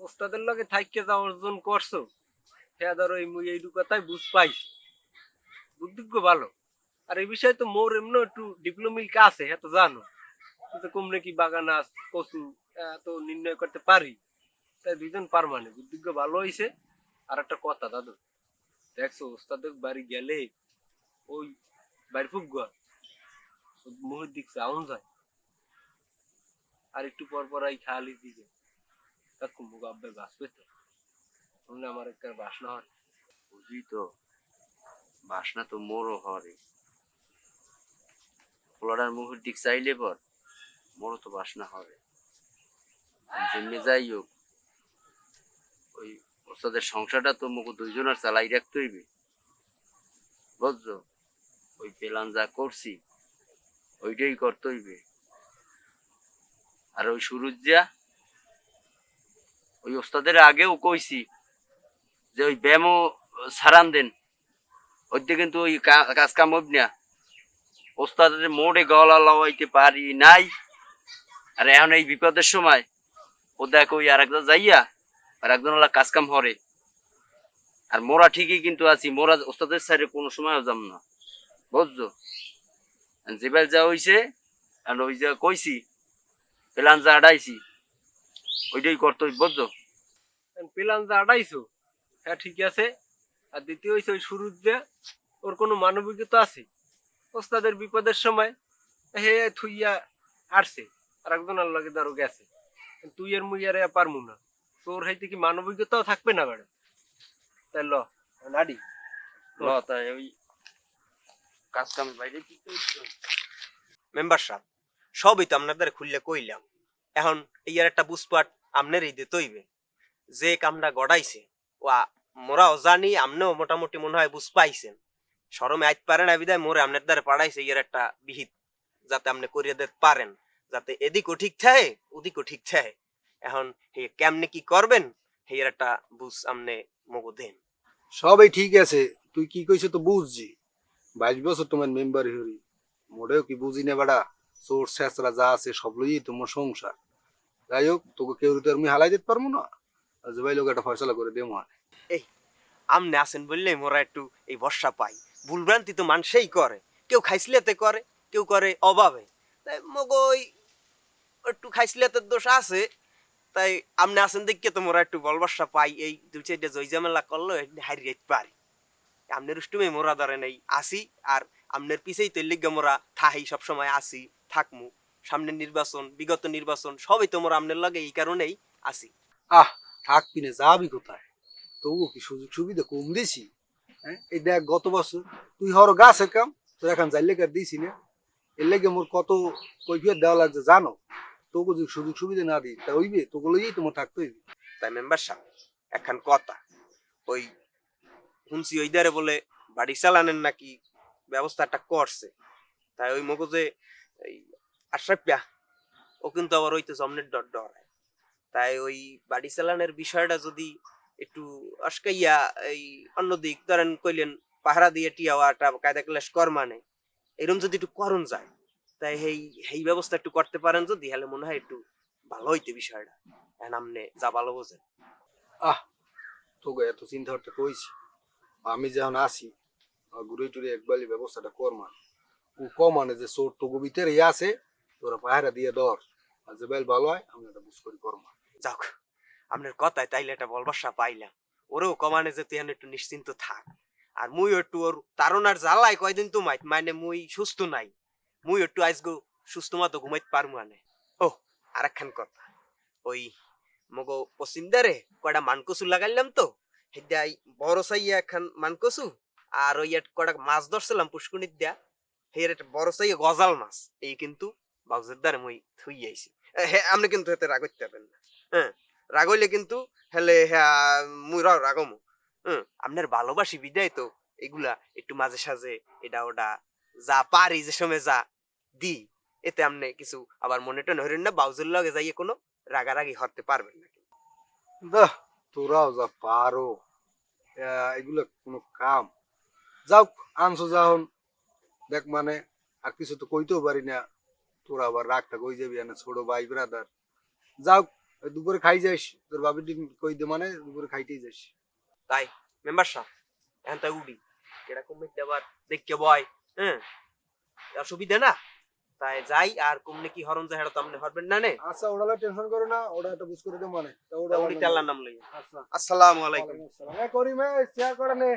ওস্তাদের লগে থাইকে যা অর্জন করছো, হ্যাঁ ধরো এই কথাই বুঝ পাইছি, বুদ্ধিজ্ঞ ভালো। আর এই বিষয়ে তো মোর এমন একটু ডিপ্লোমিক আছে, হ্যাঁ তো জানো, কিন্তু কমনে কি বাগান আস কচু তো নির্ণয় করতে পারি, তাই দুইজন পার মানে বুদ্ধিজ্ঞ ভালো হইছে। আর একটা কথা দাদু, দেখছো ওস্তাদের বাড়ি গেলে ওই বাড়ি ফুক মুহের দিক চাউন যায়, আর একটু পর পর এই খালি দিকে তখন মুখ আব্বাই বাঁচবে তো, শুনলে আমার একটা বাসনা হয়। বুঝি তো, বাসনা তো মোরও হরে, পোলাটার মুখের দিক চাইলে পর মোরও তো বাসনা হরে। যেমনি যাই হোক, ওই ওস্তাদের সংসারটা তো মুখ দুইজনের চালাই রাখতে হইবে, বুঝছো? ওই প্ল্যান যা করছি ওইটাই করতে হইবে। আর ওই সুরুজ্জা, ওই ওস্তাদের আগেও কইছি যে ওই ব্যায়ামও সারান দেন, ওইতে কিন্তু ওই কাজ কাম হইব না। ওস্তাদের মোড়ে গলা লাগাইতে পারি নাই, আর এখন এই বিপদের সময় ও দেখ ওই আর একজন যাইয়া আর একজন কাজ কাম হরে, আর মোরা ঠিকই কিন্তু আছি, মোরা ওস্তাদের সাইডে কোনো সময়ও যাম না, বুঝছো? যেবার যা হইছে, আর ওই যা কইছি প্ল্যান যা আড়াইছি ওইটাই করতে হইব, বুঝছো? প্ল্যান যা আড়াইছো, হ্যাঁ ঠিক আছে। আর দ্বিতীয় হইছে ওই শুরুর যে ওর কোনো মানবিকতা আছে, ওস্তাদের বিপদের সময় হে থুইয়া আসছে, আর একজন আল্লাহকে ধরো গেছে, তুই আর মুই আর পারমু না, তোর হাইতে কি মানবিকতাও থাকবে না ম্যাডাম? তাই ল নাডি ল, তাই ওই কাজ কাম বাইরে কি করছো? মেম্বার সাহেব, সবই তো আপনাদের খুললে কইলাম, এখন ইয়ার একটা বুঝপাট আপনারই দিতে হইবে। যে কামটা গড়াইছে ও মোরাও জানি, আপনিও মোটামুটি মনে হয় বুঝ পাইছেন। শরমে আইতে পারে না বিদায় মোরে আপনার দ্বারা পাঠাইছে ইয়ার একটা বিহিত, যাতে আপনি করিয়ে দিতে পারেন, যাতে এদিকও ঠিক থাকে ওদিকও ঠিক থাকে। এখন হে কেমনে কি করবেন হেয়ার একটা বুঝ আপনি মগো দেন। সবই ঠিক আছে, তুই কি কইছো তো বুঝছি। 22 বছর তোমার মেম্বার হরি, মোটেও কি বুঝি না বেড়া, চোর শেষরা যা আছে সব লইই তোমার সংসার। যাই হোক, তোকে কেউ তো আমি হালাই দিতে পারবো না, যে ভাই লোক একটা ফয়সলা করে দেবো। এই আমনে আছেন বললে মোরা একটু এই ভরসা পাই। ভুলভ্রান্তি তো মানুষই করে, কেউ খাইসলেতে করে, কেউ করে অভাবে, তাই মগো ওই একটু খাইসলেতে দোষ আছে, তাই আমনে আছেন দেখে তো মোরা একটু বলবর্ষা পাই। এই দুই চারটা জয়জামেলা করলো হারিয়ে পারি, আমনের উষ্টুমে মোরা ধরেন এই আসি, আর আমনের পিছেই তো লিগে মোরা থাহি সবসময় আসি, থাকমু। সামনের নির্বাচন, বিগত নির্বাচন সবই তো মোরা আমনের লগে এই কারণেই আসি। আহ থাকবি না, যাবি কোথায়? তবু কি সুযোগ সুবিধা কম দিছি? হ্যাঁ, এই দেখ গত বছর তুই হর গাছের কাম তো এখন যাই লেগে দিছি না, এর লেগে মোর কত কৈফিয়ত দেওয়া লাগছে জানো? তোকে যদি সুযোগ সুবিধা না দিই তা হইবে, তোকে লইয়েই তোমার থাকতে হইবে। তাই মেম্বার সাহেব, এখন কথা ওই শুনছি ওই দারে বলে বাড়ি চালানের নাকি ব্যবস্থাটা করছে, তাই ওই মগজে এই আশরাফিয়া ও কিন্তু আবার ওই তো জমনের ডর ডরায়, তাই ওই বাড়ি চালানের বিষয়টা যদি একটু আটকাইয়া এই অন্যদিক ধরেন কইলেন পাহারা দিয়ে টিয়াওয়াটা কায়দা ক্লাস কর, মানে এরকম যদি একটু করণ যায়, তাই এই ব্যবস্থা একটু করতে পারেন যদি, হলে মনে হয় একটু ভালো হইতে বিষয়টা। এখন আপনি যা ভালো বোঝেন। আহ তোকে এত চিন্তা করতে কইছি, আমি যখন আসি ঘুরে টুরে একবারই ব্যবস্থাটা কর, মানে ও মানে যে চোর তোকে ভিতরে আছে, তোরা পাহারা দিয়ে ধর, আর যে বেল ভালো হয় আমি একটা বুঝ করি কর। যাক, আপনার কথায় তাইলে একটা বলবাসা পাইলাম, ওরেও কমানে যে তুই একটু নিশ্চিন্ত থাক, আর মুই একটু ওর তারনার জ্বালায় কয়দিন তো মানে মুই সুস্থ নাই, মুই একটু আজগো সুস্থ মতো ঘুমাইতে পারবো। মানে ও আর একখান কথা, ওই মগো পশ্চিম দ্বারে কয়টা মানকসু লাগাইলাম তো হেদাই বড় সাইয়া একখান মানকসু আর ওই কয়টা মাছ ধরছিলাম পুষ্কুনির দিয়া হের একটা বড় সাইয়া গজাল মাছ এই কিন্তু বাউজের দ্বারে মই থুই আইছি হ্যাঁ আপনি কিন্তু হেতে রাগ করতে পারবেন না হ্যাঁ রাগ হইলে কিন্তু হেলে হ্যাঁ মুই রাগমু আপনার ভালোবাসি বিদায় তো এগুলা একটু মাঝে সাঝে এটা ওটা যা পারি যে সময় যা দি এতে আপনি কিছু আবার মনে টনে হরেন না বাউজের লগে যাইয়ে কোনো রাগারাগি হতে পারবেন না বাহ তোরাও যা পারো এগুলো কোনো কাম যাও আনছো যাও দেখ মানে আর কিছু তো কইতেও পারি না তোরা আবার রাগটা কই যাবি না ছোট ভাই ব্রাদার যাও দুপুরে খাই যাইস তোর বাবি কই দে মানে দুপুরে খাইতেই যাইস তাই মেম্বার সাহেব এখন তাই উডি এরকম আবার দেখকে বয় হ্যাঁ অসুবিধা না তাই যাই আর কুমনে কি হরণ যায় তো আপনি হরবেন না নে আচ্ছা ওরা টেনশন করো না ওরা একটা বুঝ করে দে মানে উডি টাল্লার নাম লই আচ্ছা আসসালামু আলাইকুম করিম শেয়ার করে নে